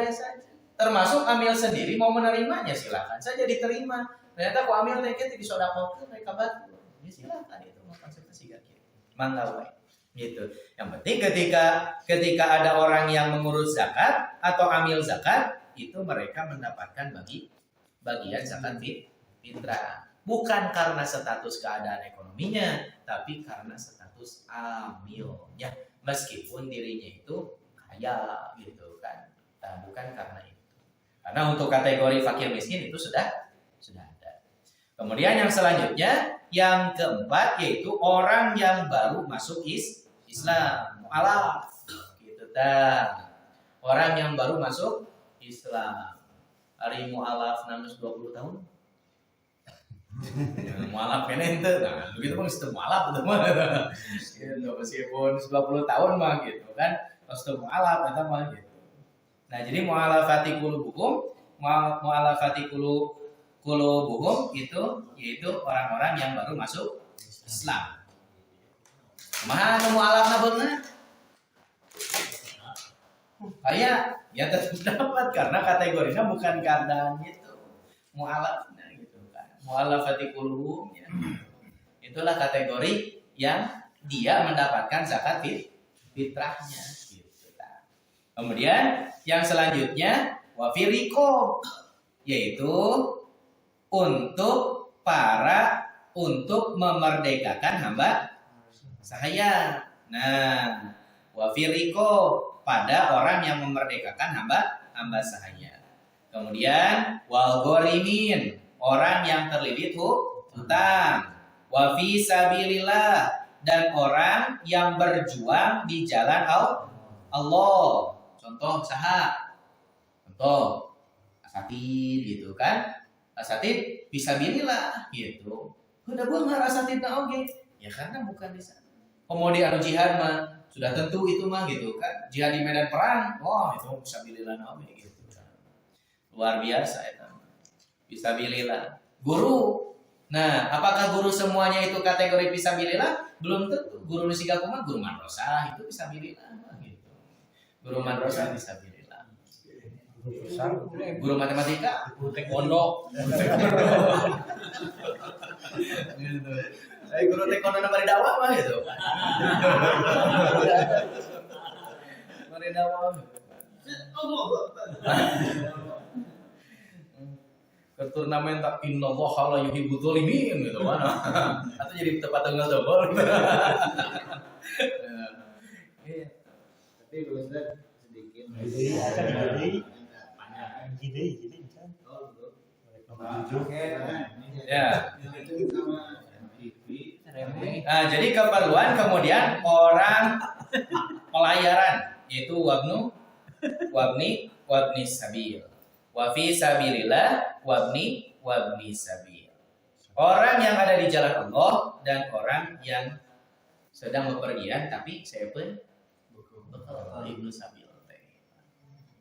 saja. Termasuk amil sendiri mau menerimanya silakan saja diterima. Ternyata aku amil mereka di sodakokeun mereka batu. Ya silakan itu konsekuensi kaki. Mangga wae. Gitu. Yang penting ketika ada orang yang mengurus zakat atau amil zakat, itu mereka mendapatkan bagian zakat fitrah. Bukan karena status keadaan ekonominya, tapi karena status amilnya. Meskipun dirinya itu kaya gitu kan. Nah, bukan karena itu. Karena untuk kategori fakir miskin itu sudah ada. Kemudian yang selanjutnya, yang keempat yaitu orang yang baru masuk Islam, mu'alaf gitu dah. Orang yang baru masuk Islam. Hari mu'alaf 620 tahun. Mu'alaf kan ente. Nah, begitu pun sistem mu'alaf itu mah. Gitu, meskipun 90 tahun mah gitu kan. Sistem mu'alaf itu mah gitu. Nah, jadi mu'alafati qulubuhum, mu'alafati qulubuhum itu yaitu orang-orang yang baru masuk Islam. Kumaha mu'alafna beuna? Kayak ya tetap dapat karena kategorinya bukan karena itu mu'alafna gitu kan. Mu'alafati qulubuhum ya. Itulah kategori yang dia mendapatkan zakat fitrahnya gitu. Kemudian yang selanjutnya wafiriko, yaitu untuk memerdekakan hamba sahaya. Nah, wafiriko pada orang yang memerdekakan hamba sahaya. Kemudian walgorimin, orang yang terlilit hutang. Wafi sabilillah, dan orang yang berjuang di jalan Allah. Contoh saha? Contoh asatid gitu kan. Asatid fisabilillah gitu. Udah buang asatidna oge. Ya karena bukan di sana. Kemudian jihad mah sudah tentu itu mah gitu kan. Jihad di medan perang, wah itu fisabilillah oge gitu kan. Luar biasa itu. Fisabilillah. Guru. Nah, apakah guru semuanya itu kategori fisabilillah? Belum tentu. Guru siga kumaha guru madrasah itu fisabilillah gitu. Guru madrasah fisabilillah. Guru matematika, guru taekwondo. Gitu. Guru taekwondo nama dakwah mah gitu. Mari dakwah. Ke turnamen tak innallaha la yuhibbul zalimin gitu kan. Atau jadi tempat tengah double.
Tapi Ustaz sedikit.
Ya. Nah, jadi keperluan kemudian orang pelayaran yaitu wabni sabil. Wa fi sabilillah wabni sabil. Orang yang ada di jalan Allah dan orang yang sedang bepergian tapi saya pun bekal ibnu sabil.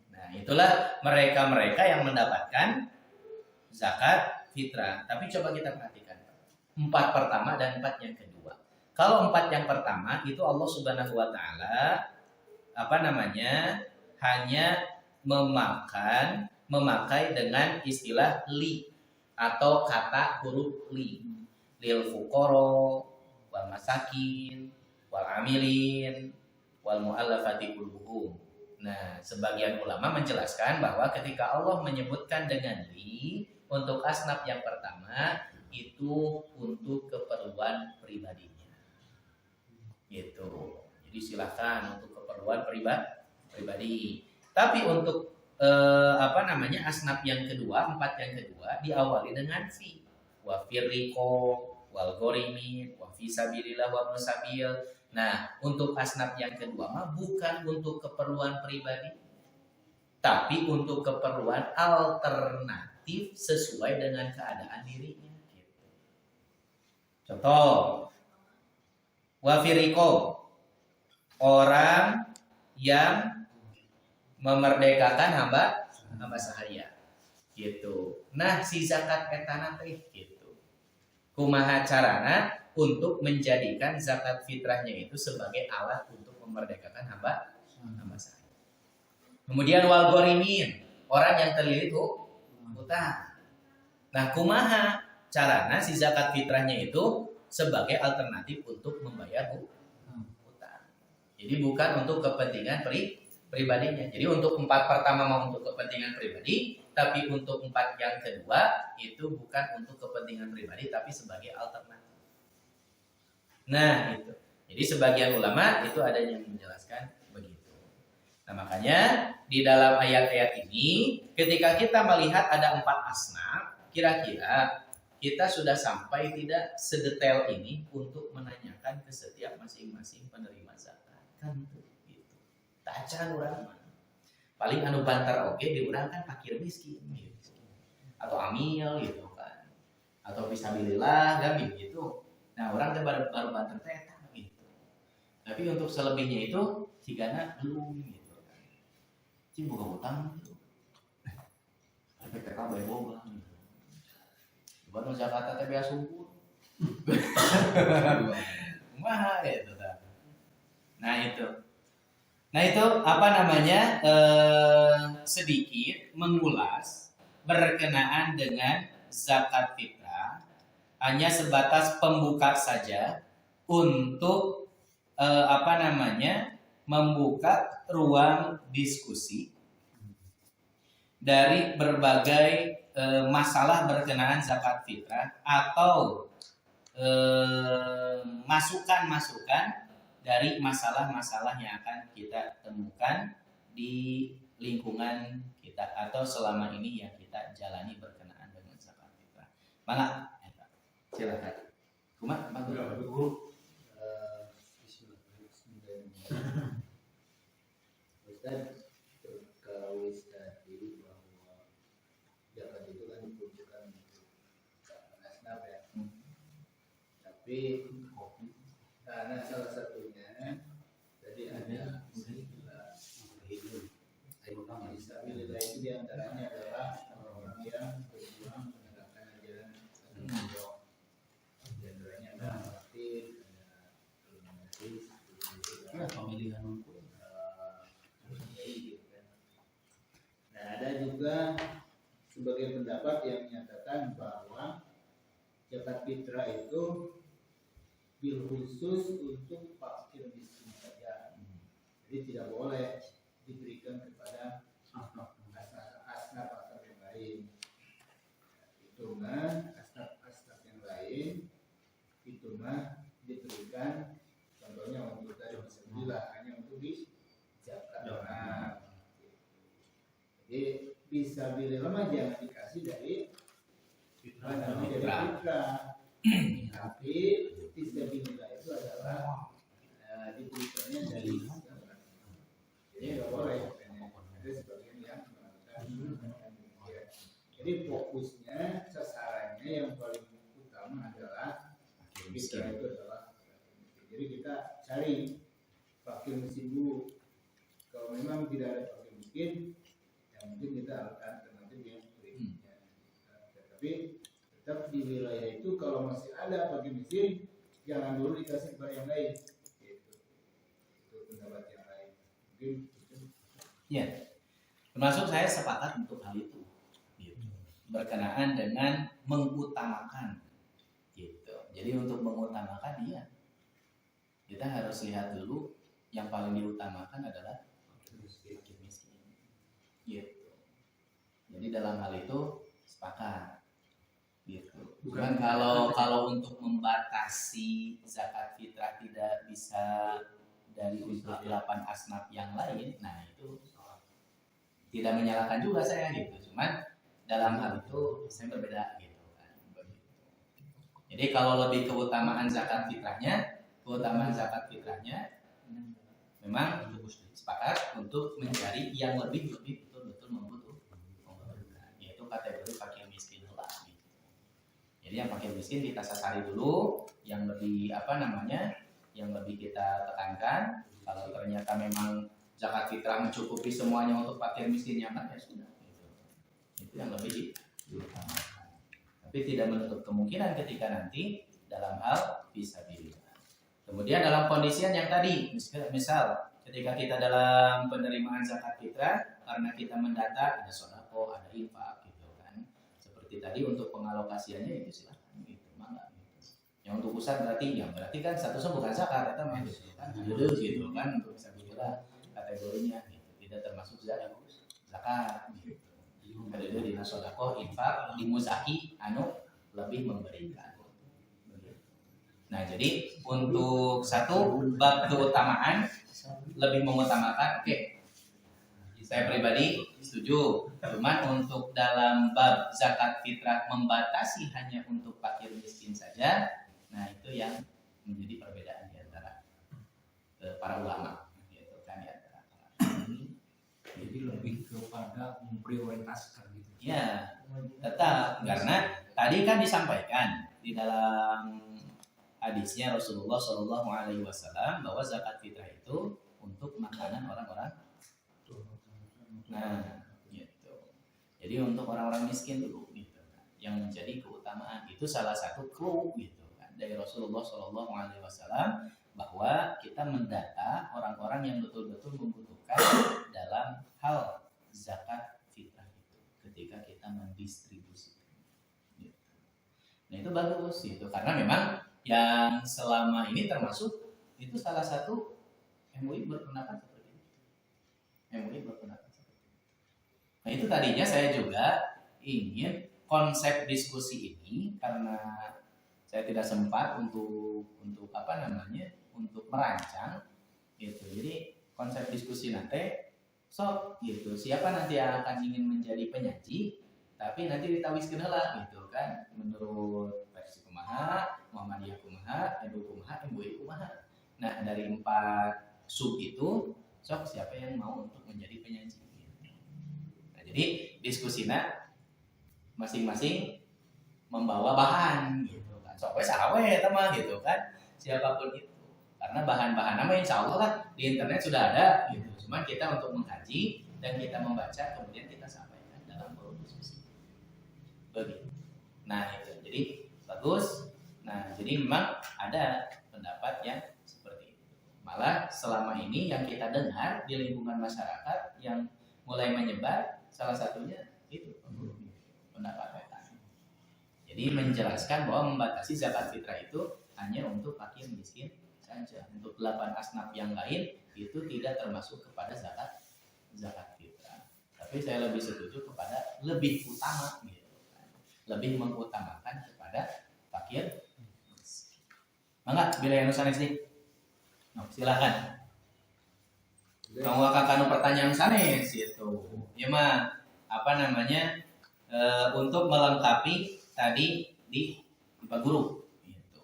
Nah, itulah mereka-mereka yang mendapatkan zakat fitrah. Tapi coba kita perhatikan 4 pertama dan 4 yang kedua. Kalau 4 yang pertama itu Allah Subhanahu wa taala hanya memakai dengan istilah li atau kata huruf li. Lil fuqara wal masakin wal amilin wal muallafati qulubuhum. Nah, sebagian ulama menjelaskan bahwa ketika Allah menyebutkan dengan li untuk asnaf yang pertama itu untuk keperluan pribadinya. Gitu. Jadi silakan untuk keperluan pribadi. Tapi untuk asnaf yang kedua, 4 yang kedua diawali dengan fi. Wa firriqo wal ghorimin wa fi sabilillah wa musabil. Nah, untuk asnaf yang kedua mah bukan untuk keperluan pribadi, tapi untuk keperluan alternatif sesuai dengan keadaan dirinya. Contoh, wafiriko, orang yang memerdekakan hamba sahaya, gitu. Nah, si zakat etana teh gitu. Kumaha carana untuk menjadikan zakat fitrahnya itu sebagai alat untuk memerdekakan hamba sahaya. Kemudian wal ghorimin, orang yang terlilit hutang. Nah, kumaha carana si zakat fitrahnya itu sebagai alternatif untuk membayar hutang. Jadi bukan untuk kepentingan pribadinya. Jadi untuk 4 pertama mau untuk kepentingan pribadi, tapi untuk 4 yang kedua itu bukan untuk kepentingan pribadi tapi sebagai alternatif. Nah, itu. Jadi sebagian ulama itu ada yang menjelaskan begitu. Nah, makanya di dalam ayat-ayat ini ketika kita melihat ada 4 asnaf, kira-kira kita sudah sampai tidak sedetail ini untuk menanyakan ke setiap masing-masing penerima zakat. Kan itu. Tacan orang paling anu bantar oke di orang kan fakir miskin gitu. Atau amil gitu kan, atau fisabilillah kan gitu. Nah orang teh baru bantar teh gitu. Tapi untuk selebihnya itu sigana belum gitu kan. Cing boga utang gitu. PPK bae boga gitu. Baru Jakarta teh beas sumpul. Kumaha gitu kan. Nah itu apa namanya sedikit mengulas berkenaan dengan zakat fitrah, hanya sebatas pembuka saja untuk membuka ruang diskusi dari berbagai masalah berkenaan zakat fitrah atau masukan-masukan dari masalah-masalah yang akan kita temukan di lingkungan kita atau selama ini yang kita jalani berkenaan dengan zakat fitrah. Mana? Silakan. Kumat, Bang Guru.
Bismillahirrahmanirrahim. Ustaz terkawis tadi bahwa zakat itu kan diperuntukkan untuk asnaf ya. Tapi karena salah satunya tadi ada Fisabilillah itu diantaranya adalah orang yang berjuang menegakkan ajaran Allah. Diantaranya ada fakir, ada ilmunis,
Pemilihan
Nah ada juga sebagai pendapat yang menyatakan bahwa zakat fitrah itu bil khusus untuk fakir miskin saja. Jadi tidak boleh diberikan kepada asnaf yang lain. Itu mah asnaf yang lain itu mah diberikan contohnya untuk dari bismillah hanya untuk di zakat. Jadi bisa bila mah jangan dikasih dari fitrah. Tapi fisabilillah itu adalah diberikannya dari zakat. Jadi nggak boleh. Ada sebagian yang mengatakan demikian. Jadi fokusnya, sasarannya yang paling utama adalah fitrah itu adalah. Jadi kita cari fakir miskin dulu. Kalau memang tidak ada fakir miskin, yang mungkin kita akan alternatif yang berikutnya. Tapi tetap di wilayah itu kalau masih ada fakir miskin, jangan dulu dikasih kepada yang lain. Itu pendapat yang lain. Mungkin itu.
Ya, termasuk saya sepakat untuk hal itu. Gitu. Berkenaan dengan mengutamakan. Gitu. Jadi untuk mengutamakan kita harus lihat dulu yang paling diutamakan adalah fakir miskin. Gitu. Jadi dalam hal itu sepakat. Gitu. Cuman kalau untuk membatasi zakat fitrah tidak bisa dari untuk 8 asnaf yang lain, nah itu tidak menyalahkan juga saya gitu. Cuman dalam hal itu saya berbeda gitu kan. Jadi kalau lebih keutamaan zakat fitrahnya memang sepakat untuk mencari yang lebih betul-betul membutuhkan, yaitu kategori fakir miskin lah. Gitu. Jadi yang fakir miskin kita sasari dulu, yang lebih yang lebih kita tekankan. Kalau ternyata memang zakat fitrah mencukupi semuanya untuk fakir miskin yang ya sudah. Gitu. Itu yang lebih diutamakan. Tapi tidak menutup kemungkinan ketika nanti dalam hal fisabilillah. Kemudian dalam kondisian yang tadi, misal ketika kita dalam penerimaan zakat fitrah, karena kita mendata ada sodako, ada infak, gitu kan. Seperti tadi untuk pengalokasiannya itu silakan, gitu, mangga. Gitu. Yang untuk pusat berarti kan statusnya bukan zakat, itu mah gitu kan, gitu kan untuk fisabilillah kategorinya, gitu. tidak termasuk zakat gitu. Ada di sedekah, infak, di muzaki anu lebih memberikan. Nah, jadi untuk satu bab keutamaan lebih mengutamakan, oke. Saya pribadi setuju. Cuman untuk dalam bab zakat fitrah membatasi hanya untuk fakir miskin saja, nah itu yang menjadi perbedaan di antara para ulama gitu kan ya.
Jadi lebih kepada memprioritaskan gitu.
Ya, tetap karena tadi kan disampaikan di dalam hadisnya Rasulullah Shallallahu Alaihi Wasallam bahwa zakat fitrah itu untuk makanan orang-orang. Nah, gitu. Jadi untuk orang-orang miskin dulu, gitu kan. Yang menjadi keutamaan itu salah satu clue, gitu kan, dari Rasulullah Shallallahu Alaihi Wasallam bahwa kita mendata orang-orang yang betul-betul membutuhkan dalam hal zakat fitrah itu ketika kita mendistribusikan. Gitu. Nah itu bagus, gitu, karena memang yang selama ini termasuk itu salah satu MUI berpendapat seperti itu. MUI berpendapat seperti itu. Nah itu tadinya saya juga ingin konsep diskusi ini karena saya tidak sempat untuk apa namanya untuk merancang gitu. Jadi konsep diskusi nanti gitu siapa nanti yang akan ingin menjadi penyaji tapi nanti ditawiskeun heula gitu kan menurut versi kumaha, Muhammadiyah kumaha, NU kumaha, MUI kumaha. Nah dari 4 sub itu siapa yang mau untuk menjadi penyaji gitu. Nah jadi diskusinya masing-masing membawa bahan gitu kan. Sok we sawe eta mah gitu kan. Siapapun itu. Karena bahan-bahan nama insya Allah kan di internet sudah ada gitu. Cuma kita untuk mengkaji dan kita membaca kemudian kita sampaikan dalam forum diskusi. Begitu. Nah itu jadi bagus. Nah jadi memang ada pendapat yang seperti itu. Malah selama ini yang kita dengar di lingkungan masyarakat yang mulai menyebar salah satunya itu pendapat eta. Jadi menjelaskan bahwa membatasi zakat fitrah itu hanya untuk fakir miskin saja. Untuk 8 asnaf yang lain itu tidak termasuk kepada zakat fitrah. Tapi saya lebih setuju kepada lebih utama gitu kan. Lebih mengutamakan kepada fakir miskin. Mangga bila yang sanes nih. Nah, silakan. Kamu akan pertanyaan sanes itu. Ya mah apa namanya? Untuk melengkapi tadi di Pak Guru gitu.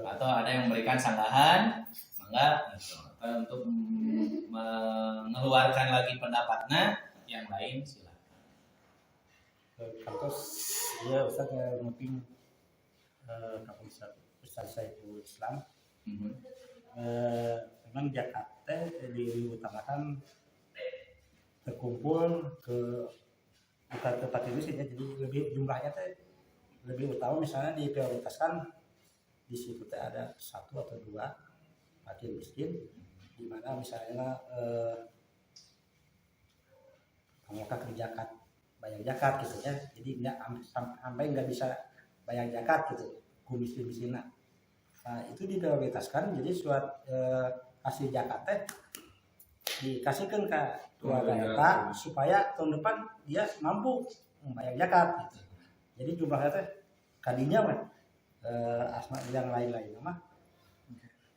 Atau ada yang memberikan sanggahan, mangga gitu. Atau untuk mengeluarkan lagi pendapatnya yang lain silakan.
Kantos ya Ustaz mungkin Ustaz Saiful Islam memang Jakarta diutamakan terkumpul ke bukan tempat ini sih jadi lebih jumlahnya teh lebih utama misalnya diprioritaskan di situ teh ada 1 atau 2 fakir miskin di mana misalnya mereka kerjakan bayar zakat gitu ya jadi nggak sampai nggak bisa bayar zakat gitu miskin. Nah itu diprioritaskan jadi hasil zakat teh dikasihkan ke keluarga eta supaya tahun depan dia mampu membayar zakat gitu. Jadi jumlahnya teh kadinya mah asma yang lain-lain mah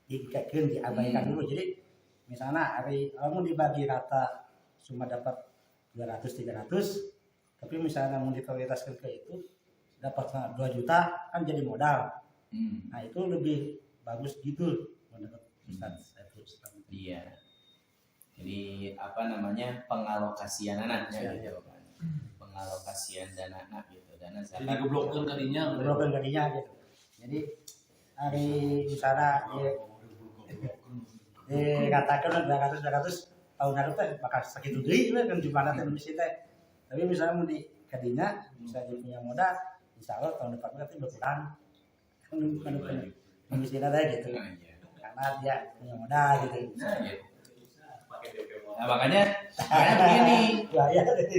dikaitkan diabaikan dulu. Jadi misalnya hari kamu dibagi rata cuma dapat 200-300 tapi misalnya mau diprioritaskan ke itu dapat 2 juta kan jadi modal. Nah itu lebih bagus gitu menurut Ustaz.
Iya. Jadi apa namanya pengalokasian anaknya gitu kan. Pengalokasian dana anak gitu. Dana zakat.
Jadi geblokkeun
kadinya gitu. Jadi hari misalnya dikatakan 200 tahun harus teh bakal sakit deui kan jumlahna teh misi teh. Tapi misalnya mau di kadinya bisa dia punya modal insyaallah tahun depan berarti berkurang. Kan misi teh gitu. Karena dia punya modal gitu.
Nah makanya begini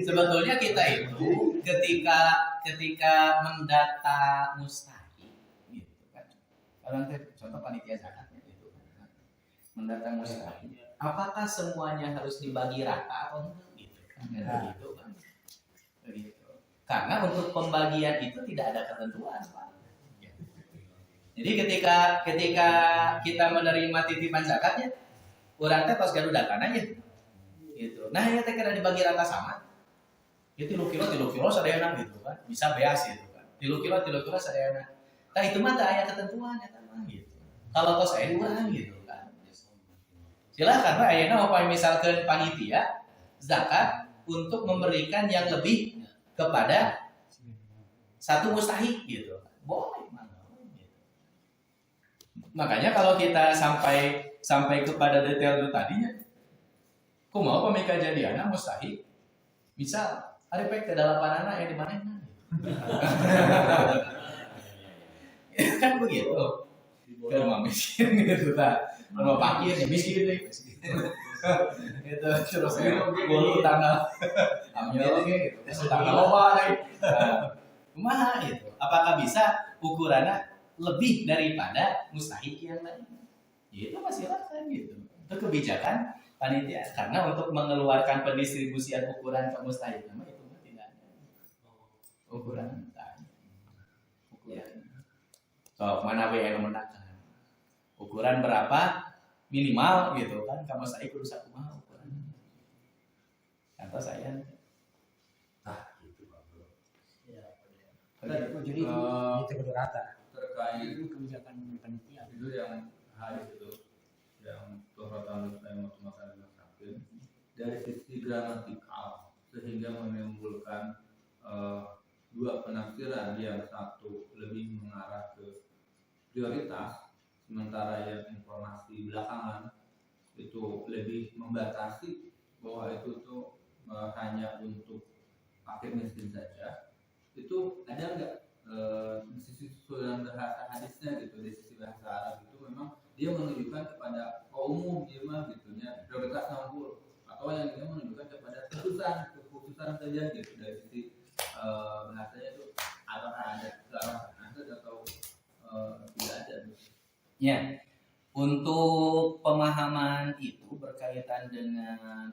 sebetulnya kita itu ketika mendata mustahik gitu kan kalau contoh panitia zakatnya itu mendata mustahik apakah semuanya harus dibagi rata atau enggak gitu kan? Gitu kan. Begitu. Karena untuk pembagian itu tidak ada ketentuan, Pak. Jadi ketika kita menerima titipan zakatnya, urang teh tos gadudakan aja. Gitu. Nah, ya teh kira dibagi rata sama. Ya 3 kilo sadayana gitu kan. Bisa beas gitu kan. 3 kilo sadayana. Nah, itu mah teu aya ketentuan eta mah gitu. Kalau tos aya urang gitu kan. Silakan Pak ayeuna upaya misalkan panitia zakat untuk memberikan yang lebih kepada satu mustahik gitu. Boleh gitu. Makanya kalau kita sampai kepada detail itu tadinya, kumaha pamika jadiana mustahik. Misal ada pek ke 8 anak yang di mana? Kan begitu. Ke rumah miskin gitu tak. Rumah fakir ya miskin nih. Itu terus bolu tanggal ambil gitu. Terus tanggal loba nih. Kumaha gitu. Apakah bisa ukurannya lebih daripada mustahik yang lain? Ya itu masih silakan gitu. Itu kebijakan panitia karena untuk mengeluarkan pendistribusian ukuran ke mustahik nama itu tidak ada ukuran so mana we yang menangkan ukuran berapa minimal gitu kan kamu saya kudu sakumaha ukuran atau saya
Gitu Pak Bro.
Jadi itu rata.
Terkait
Itu kebijakan panitia.
itu yang hadis itu yang Tuhan saya makan masakin dari sisi gramatikal sehingga menimbulkan dua penafsiran yang satu lebih mengarah ke prioritas sementara yang informasi belakangan itu lebih membatasi bahwa itu tuh hanya untuk fakir miskin saja. Itu ada nggak di sisi dalam bahasa hadisnya gitu, di sisi bahasa Arab itu memang dia menunjukkan kepada kaum umum dia mah gitunya prioritas 60 atau yang dia menunjukkan kepada kekhususan saja gitu dari sisi bahasanya itu apakah ada ke arah sana atau tidak ada gitu.
ya untuk pemahaman itu berkaitan dengan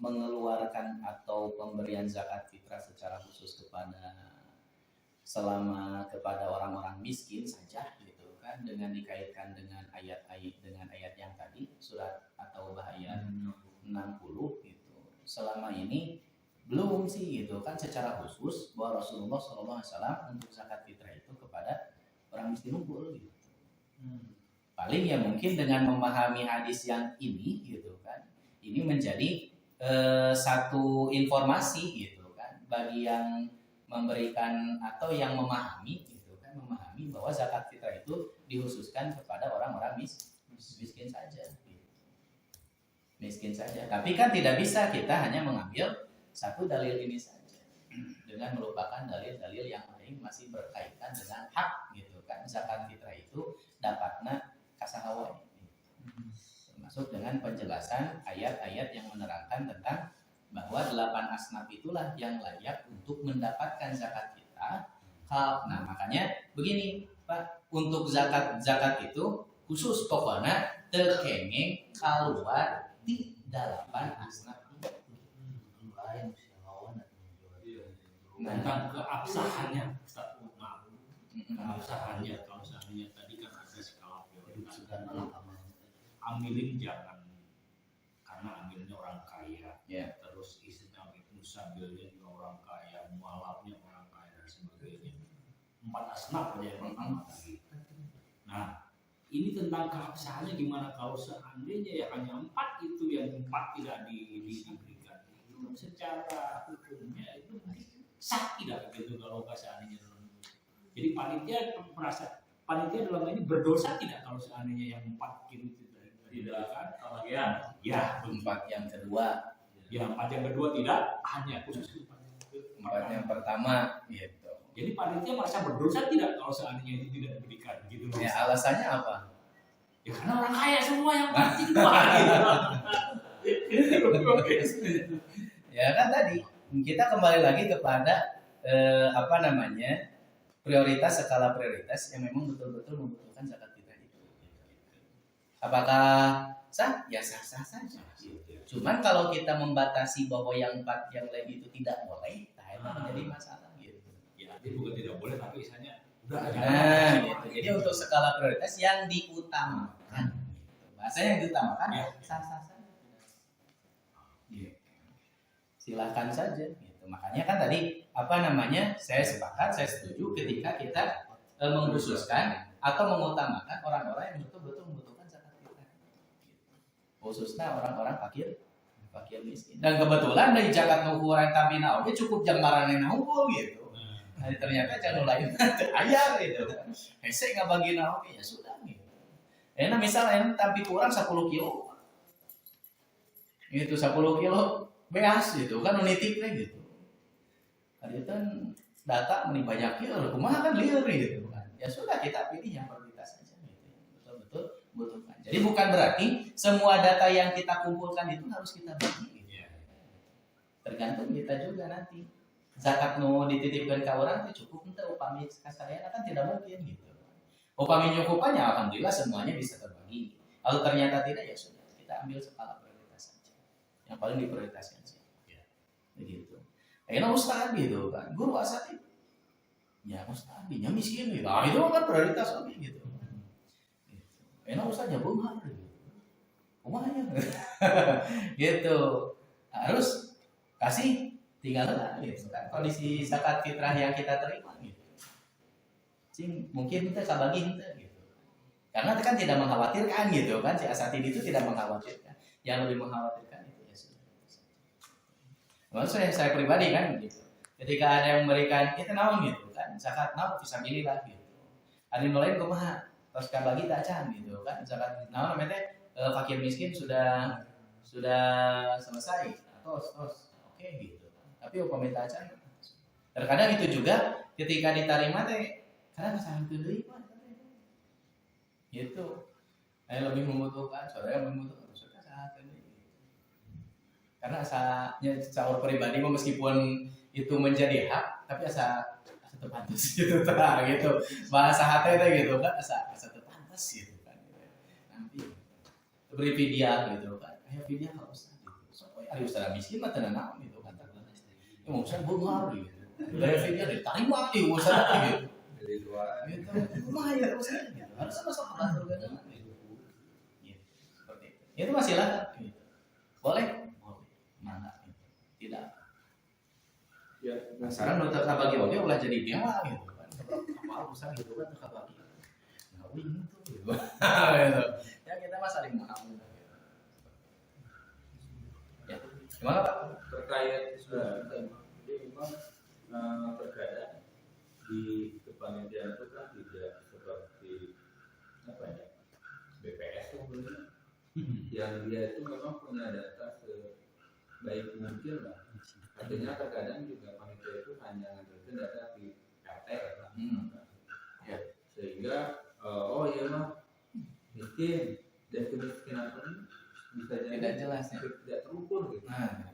mengeluarkan atau pemberian zakat fitrah secara khusus kepada orang-orang miskin saja gitu kan dengan dikaitkan dengan ayat yang tadi surat atau ayat 60 gitu. Selama ini belum sih gitu kan secara khusus bahwa Rasulullah SAW untuk zakat fitrah itu kepada orang miskin unggul gitu. Paling ya mungkin dengan memahami hadis yang ini gitu kan, ini menjadi satu informasi gitu kan bagi yang memberikan atau yang memahami gitu kan, memahami bahwa zakat fitrah itu dikhususkan kepada orang-orang miskin saja gitu. Miskin saja. Tapi kan tidak bisa kita hanya mengambil satu dalil ini saja dengan melupakan dalil-dalil yang lain masih berkaitan dengan hak gitu kan. Zakat fitrah itu dapatna kasahawa termasuk dengan penjelasan ayat-ayat yang menerangkan tentang bahwa 8 asnaf itulah yang layak untuk mendapatkan zakat fitrah. Nah makanya begini Pak, untuk zakat itu khusus pokoknya terkengeng keluar di 8 asnaf itu.
Tentang keabsahannya, keabsahannya
Kalau seandainya tadi kan ada skala prioritas, ambilin jangan karena ambilnya orang kaya,
Ya.
terus istilah itu sambilnya juga orang kaya, mualafnya orang kaya dan sebagainya. 4 asnaf aja yang pertama tadi. Nah, ini tentang keabsahannya gimana kalau seandainya ya hanya 4 itu yang 4 tidak diberikan itu secara hukumnya itu sah tidak gitu kalau seandainya. Jadi panitia dalam ini berdosa tidak kalau seandainya yang 4 itu tidak kan kebagian. Ya,
4 yang kedua,
ya 4 yang kedua tidak hanya khusus
4 yang pertama gitu.
Jadi panitia merasa berdosa tidak kalau seandainya itu tidak diberikan gitu.
Ya alasannya apa?
Ya karena orang kaya semua yang pasti kedua gitu.
Ya kan tadi kita kembali lagi kepada skala prioritas yang memang betul-betul membutuhkan zakat fitrah itu. Apakah sah, ya sah-sah saja. Cuman kalau kita membatasi bahwa yang 4 yang lain itu tidak boleh, nah itu menjadi masalah gitu.
Ya, itu bukan tidak boleh, tapi misalnya udah ada.
Nah, gitu. Jadi untuk skala prioritas yang diutamakan, bahasanya yang diutamakan,
Ya.
sah-sah saja. Gitu. Silahkan saja. Gitu. Makanya kan tadi saya sepakat, saya setuju ketika kita mengkhususkan atau mengutamakan orang-orang yang betul-betul membutuhkan zakat fitrah. Khususnya orang-orang fakir miskin. Dan kebetulan dari zakat ukuran tabina oke cukup jangmarannya nahukul gitu. Nah, ternyata channel lain ayar gitu. Hese nggak bagi oke ya sudah gitu. Nah misalnya tapi kurang 10 kilo. Itu 10 kilo beas gitu kan unitiknya gitu. Tadi kan data meni banyak kilo, kumaha kan liar gitu kan. Ya sudah kita pilih yang prioritas saja gitu. Betul-betul butuhkan. Jadi bukan berarti semua data yang kita kumpulkan itu harus kita bagi. Gitu. Tergantung kita juga nanti. Zakat nu dititipkan ke orang itu cukup untuk upami kasarena kan tidak mungkin gitu. Upami nyukupannya alhamdulillah semuanya bisa terbagi. Kalau ternyata tidak ya sudah kita ambil skala prioritas saja. Yang paling diprioritaskan sih. Ya. Begitu. Akhirnya ustaz gitu kan, guru asatid. Ya ustaz, dia miskin gitu. Nah, itu kan prioritas lagi gitu. Akhirnya ustaznya bunga gitu. Kumanya gitu. Harus kasih tinggal gitu kan. Kondisi zakat fitrah yang kita terima gitu. Sing mungkin kita kabagi kita gitu. Karena kan tidak mengkhawatirkan gitu kan, si asatid itu tidak mengkhawatirkan. Yang lebih mengkhawatirkan itu ya sudah. Maksudnya saya pribadi kan gitu. Ketika ada yang memberikan kita naon gitu kan, zakat naon fisabilillah gitu. Ada yang lain kumaha tos kabagi tak can gitu kan. Zakat naon namanya fakir miskin sudah selesai. Tos. Oke gitu. Tapi upami tak can. Terkadang itu juga ketika diterima teh kadang kesalahan deui Pak. Gitu. Saya lebih membutuhkan, saudara membutuhkan saudara saat ini. Karena asalnya secara pribadi meskipun itu menjadi hak, tapi asa terpantas gitu, gitu. Bahasa hati gitu kan, asa terpantas gitu kan. Nanti beri fidyah gitu kan, kayak fidyah nggak usah gitu. Soalnya ada usaha miskin mah tenang gitu kan. Ya mau usah bungar gitu. Dari fidyah diterima di usaha gitu.
Dari dua
Gitu, mah ya usaha gitu. Harus masuk akal juga gitu. Seperti itu. Itu masih lah. Gitu. Boleh? Mana? Tidak.
ya
Nah, sekarang nuntut kabagi oke ulah jadi dewa gitu kan. Kapal besar gitu kan kabagi. Nah, wing itu gitu. Gitu. Ya kita mah saling memahami gitu. Ya. Gimana Pak?
terkait jadi memang terkadang di kepanitiaan itu kan tidak seperti apa ya BPS sebenarnya yang dia itu memang punya data sebaik mungkin lah. Artinya terkadang juga panitia itu hanya ngambilkan data di RT kan.
Ya.
Sehingga oh iya mah miskin dan kemiskinan pun bisa jadi
Tidak jelas ya.
tidak terukur gitu.
Nah,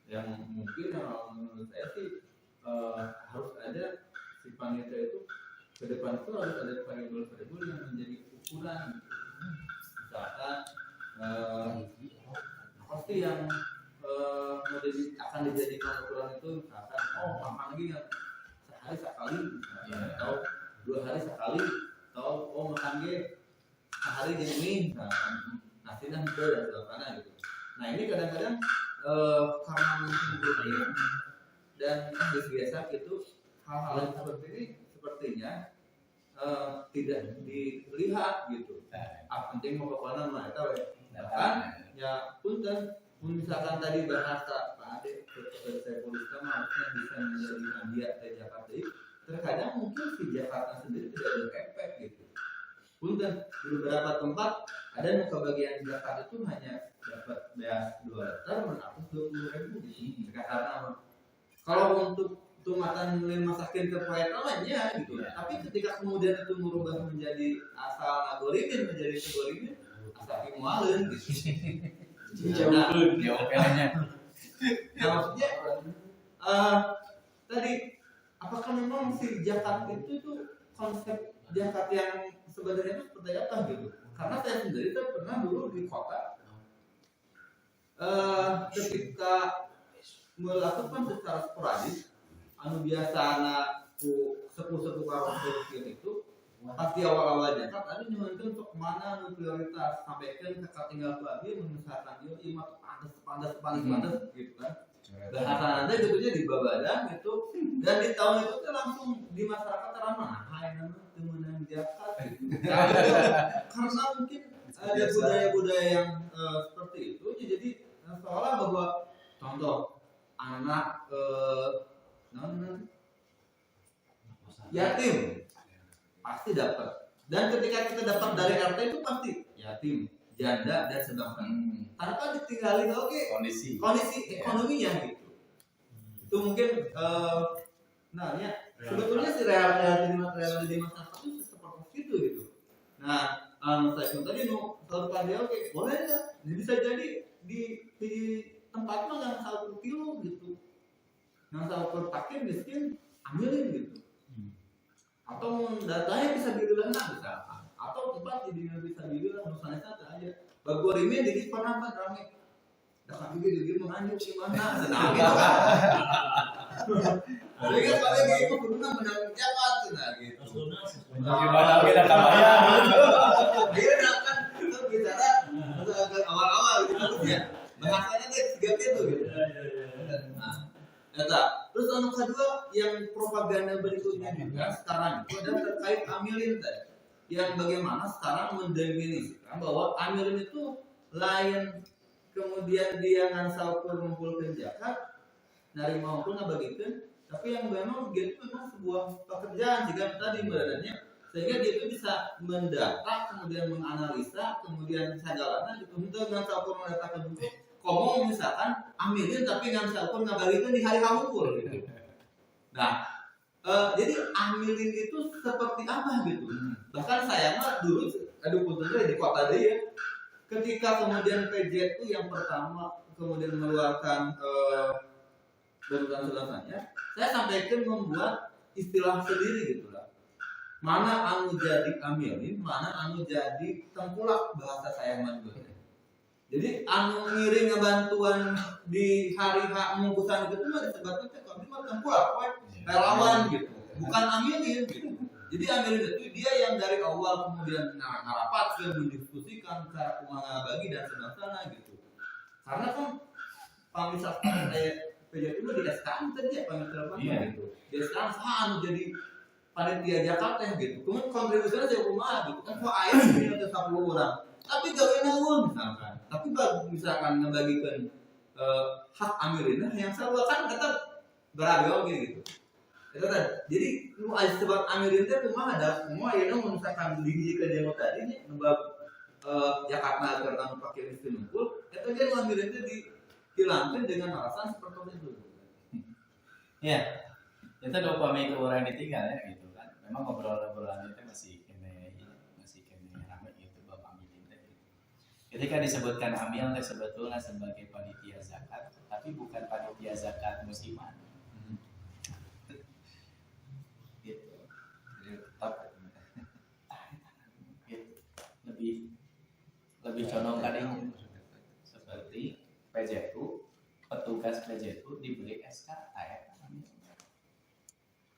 Yang mungkin menurut saya sih harus ada si panitia itu ke depan itu harus ada variabel-variabel yang menjadi ukuran gitu. Misalkan apa sih yang akan dijadikan ukuran itu, misalkan makan lagi yang sehari sekali misalkan, atau 2 hari sekali, atau makan sehari jadi mie misalkan, nasi dan sebagainya gitu. Nah ini kadang-kadang karena mungkin rutin dan biasa gitu, hal-hal yang seperti ini sepertinya tidak dilihat gitu. Penting mau kemana mereka bahkan ya misalkan tadi bahasa Pak Ade saya tuliskan harusnya bisa menjadi media dari Jakarta itu, terkadang mungkin si Jakarta sendiri tidak berefek gitu. Punten di beberapa tempat ada yang kebagian Jakarta itu hanya dapat beas 2 liter menapis 20.000 gitu. Karena kalau untuk tumatan masakin ke poetalanya gitu. Tapi ketika kemudian itu merubah menjadi asal algoritma menjadi algoritma asal imualin gitu.
jawabannya.
Nah maksudnya tadi apakah memang si Jakarta itu tuh konsep Jakarta yang sebenarnya itu seperti apa gitu? Karena saya sendiri saya pernah dulu di kota ketika melakukan secara sporadis biasa anakku sepuh-sepuh karo kecil itu pasti awal-awalnya kan tadi nyuhunkeun untuk mana prioritas sampaikan kakak tinggal babi misalkan dia imah panas gitu kan bahasa anda gitu aja di babadan gitu dan di tahun itu kan langsung di masyarakat ramah hai nama temenan jakat gitu karena mungkin ada budaya-budaya yang seperti itu jadi seolah bahwa contoh anak yatim pasti dapat dan ketika kita dapat dari RT itu pasti yatim janda dan sebagainya tanpa ditinggalin
Kondisi
ekonominya gitu itu mungkin ya sebetulnya si realita di masyarakat itu seperti itu gitu nah saya tadi mau selalu dia boleh nggak bisa jadi di tempat mah yang satu kilo gitu yang satu pakai miskin ambilin gitu atau datanya bisa dibilang misalkan atau tempat bisa dibilang misalnya saja aja bagorime jadi pernah kan rame dah juga jadi menganjuk gimana nah gitu kan jadi kan paling itu kudu menang jabat nah gitu
gimana kita kabayang
dia kan itu bicara awal-awal gitu ya bahasanya deh tiga itu gitu nah terus yang kedua yang propaganda berikutnya juga sekarang itu adalah terkait amilin tadi yang bagaimana sekarang mendefinisikan bahwa amilin itu lain kemudian dia ngansaukur mengumpulkan zakat dari maupun ngabagikan tapi yang memang dia itu memang sebuah pekerjaan jika tadi beradanya sehingga dia itu bisa mendata kemudian menganalisa kemudian segalanya gitu untuk ngansaukur mendatakan bentuk komo misalkan amilin tapi ngansaukur ngabagikan di hari kamukur gitu. Nah jadi amilin itu seperti apa gitu bahkan saya mah dulu puntennya di kota dia ketika kemudian PJ itu yang pertama kemudian mengeluarkan berulang selanjutnya saya sampaikan membuat istilah sendiri gitu lah mana anu jadi amilin mana anu jadi tengkulak bahasa saya mah jadi anu ngiring bantuan di hari pengukusan itu mah disebutnya kalau mah tengkulak relawan gitu bukan amilin gitu jadi amilin itu dia yang dari awal kemudian ngarapat mendiskusikan cara kumaha bagi dan sebagainya gitu karena kan pamisah kayak PJ itu di SKM tadi ya pamisah gitu di SKM anu jadi panitia Jakarta gitu kemudian kontribusinya saya kumaha gitu kan kok ayah punya 10 orang tapi gawe nanggung misalkan tapi misalkan ngebagikan hak amilin yang saya kan kata beragam gitu itu kan jadi lu aja sebab amilin teh kumaha ada semua ya misalkan di kerja tadi nih nembak Jakarta karena pakai mesin ngumpul itu dia amilin teh dihilangkan dengan alasan seperti itu
ya itu dopamine orang ditinggal ya gitu kan memang obrolan itu masih kene ramai gitu bapak amilin teh ketika disebutkan amil teh sebetulnya sebagai panitia zakat tapi bukan panitia zakat musiman lebih condong tadinya seperti PJTU petugas PJTU diberi SK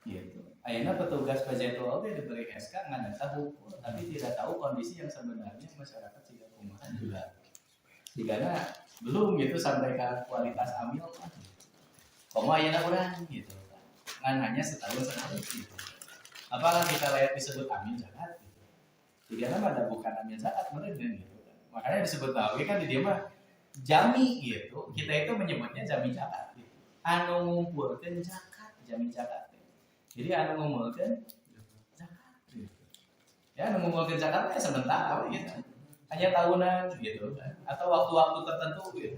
gitu. Ayeuna petugas PJTU oke diberi SK ngadata hukum tapi tidak tahu kondisi yang sebenarnya masyarakat juga kumaha juga digana belum gitu sampai ke kualitas amil komo ayeuna urang gitu kan hanya setahun gitu apakah kita layak disebut amil zakat gitu tidak ada bukan amil zakat bener gitu makanya disebut tahu kan di dia mah jami gitu kita itu menyebutnya jami zakat gitu. Anu ngumpulkeun zakat jami zakat jadi anu ngumpulkeun zakat gitu ya anu ngumpulkeun zakat ya sementara gitu hanya tahunan gitu kan atau waktu-waktu tertentu gitu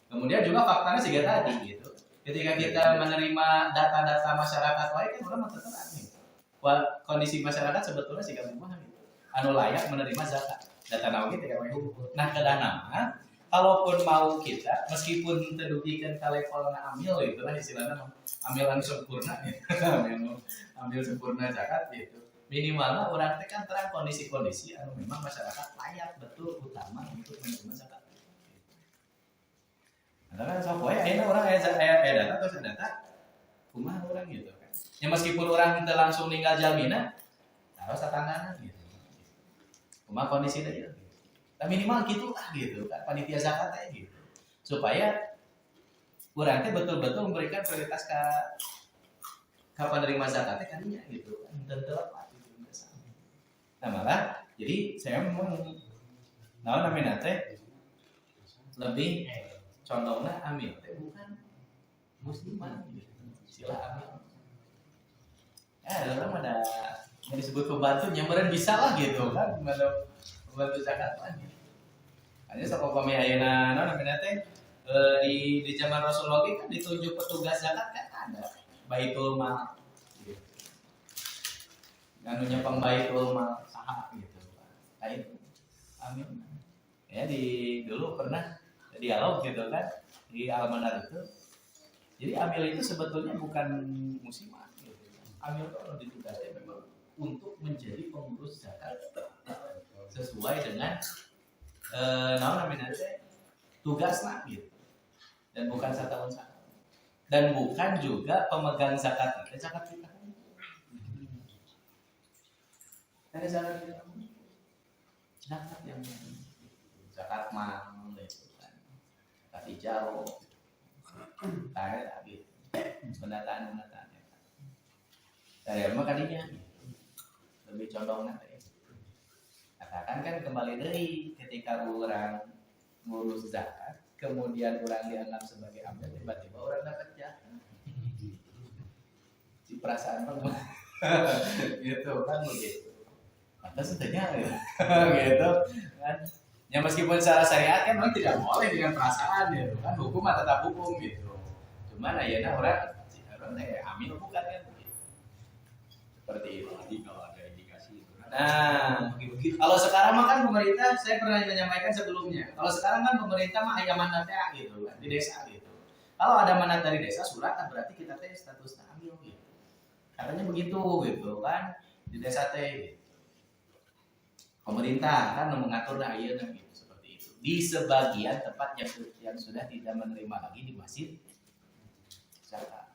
kemudian juga faktanya sih tadi gitu ketika kita menerima data-data masyarakat lain kan orang terserah gitu kondisi masyarakat sebetulnya sih kumaha gitu anu layak menerima zakat data nawi tidak hukum. Nah kedana kalaupun mau kita meskipun tedugikan ke level amil itu lah istilahnya amilan sempurna gitu. amil sempurna zakat gitu minimal orang teh kan terang kondisi-kondisi anu memang masyarakat layak betul utama untuk menerima zakat. Karena kan sok wae ayeuna orang aya data terus data kumaha orang gitu kan. Ya meskipun orang kita langsung ninggal jalmina harus tatangana gitu. Kumaha kondisi deui. Tapi minimal gitulah gitu kan panitia zakat teh gitu. Supaya urang teh betul-betul memberikan prioritas ke penerima zakatnya kalinya gitu kan dan tepat gitu. Nah malah jadi saya memang namanya teh lebih contohnya amil teh bukan musliman gitu. Sila amil dalam ada yang disebut pembantu nyamperin bisa lah gitu kan pembantu zakat lah gitu. Hanya sok upami ayeuna namanya teh di zaman Rasulullah kan ditunjuk petugas zakat kan ada Baitul Mal gitu. Anu nyepeng Baitul Mal saha gitu. Nah itu amin. Ya dulu pernah dialog gitu kan di Al-Manar itu. Jadi amil itu sebetulnya bukan musiman gitu. Amil itu kalau ditugaskan memang untuk menjadi pengurus zakat sesuai dengan namanya tugasnya gitu. Dan bukan setahun sekali. Dan bukan juga pemegang zakat. Zakat kita. Ada zakat kita. Zakat yang zakat mal itu kan. Zakat hijau. Tanya gitu. Pendataan. Dari apa kadinya? Lebih condongnya. Katakan kan kembali dari ketika orang ngurus zakat. Kemudian orang dianggap sebagai amil, tiba-tiba orang dapat jatah. Si perasaan bagaimana? Gitu kan begitu. Maka setengah gitu kan. Ya meskipun secara syariat kan memang tidak boleh dengan perasaan gitu kan. Hukum tetap hukum gitu. Cuman ayeuna orang amil bukan kan begitu. Seperti itu.
Kalau ada indikasi itu.
Nah, kalau sekarang mah kan pemerintah, saya pernah menyampaikan sebelumnya. Kalau sekarang kan pemerintah mah aya manatnya gitu kan, di desa gitu. Kalau ada manat dari desa surat kan berarti kita teh status amil gitu. Katanya begitu gitu kan di desa teh. Pemerintah kan mengatur ayeuna gitu seperti itu. Di sebagian tempat yang sudah tidak menerima lagi di masjid zakat.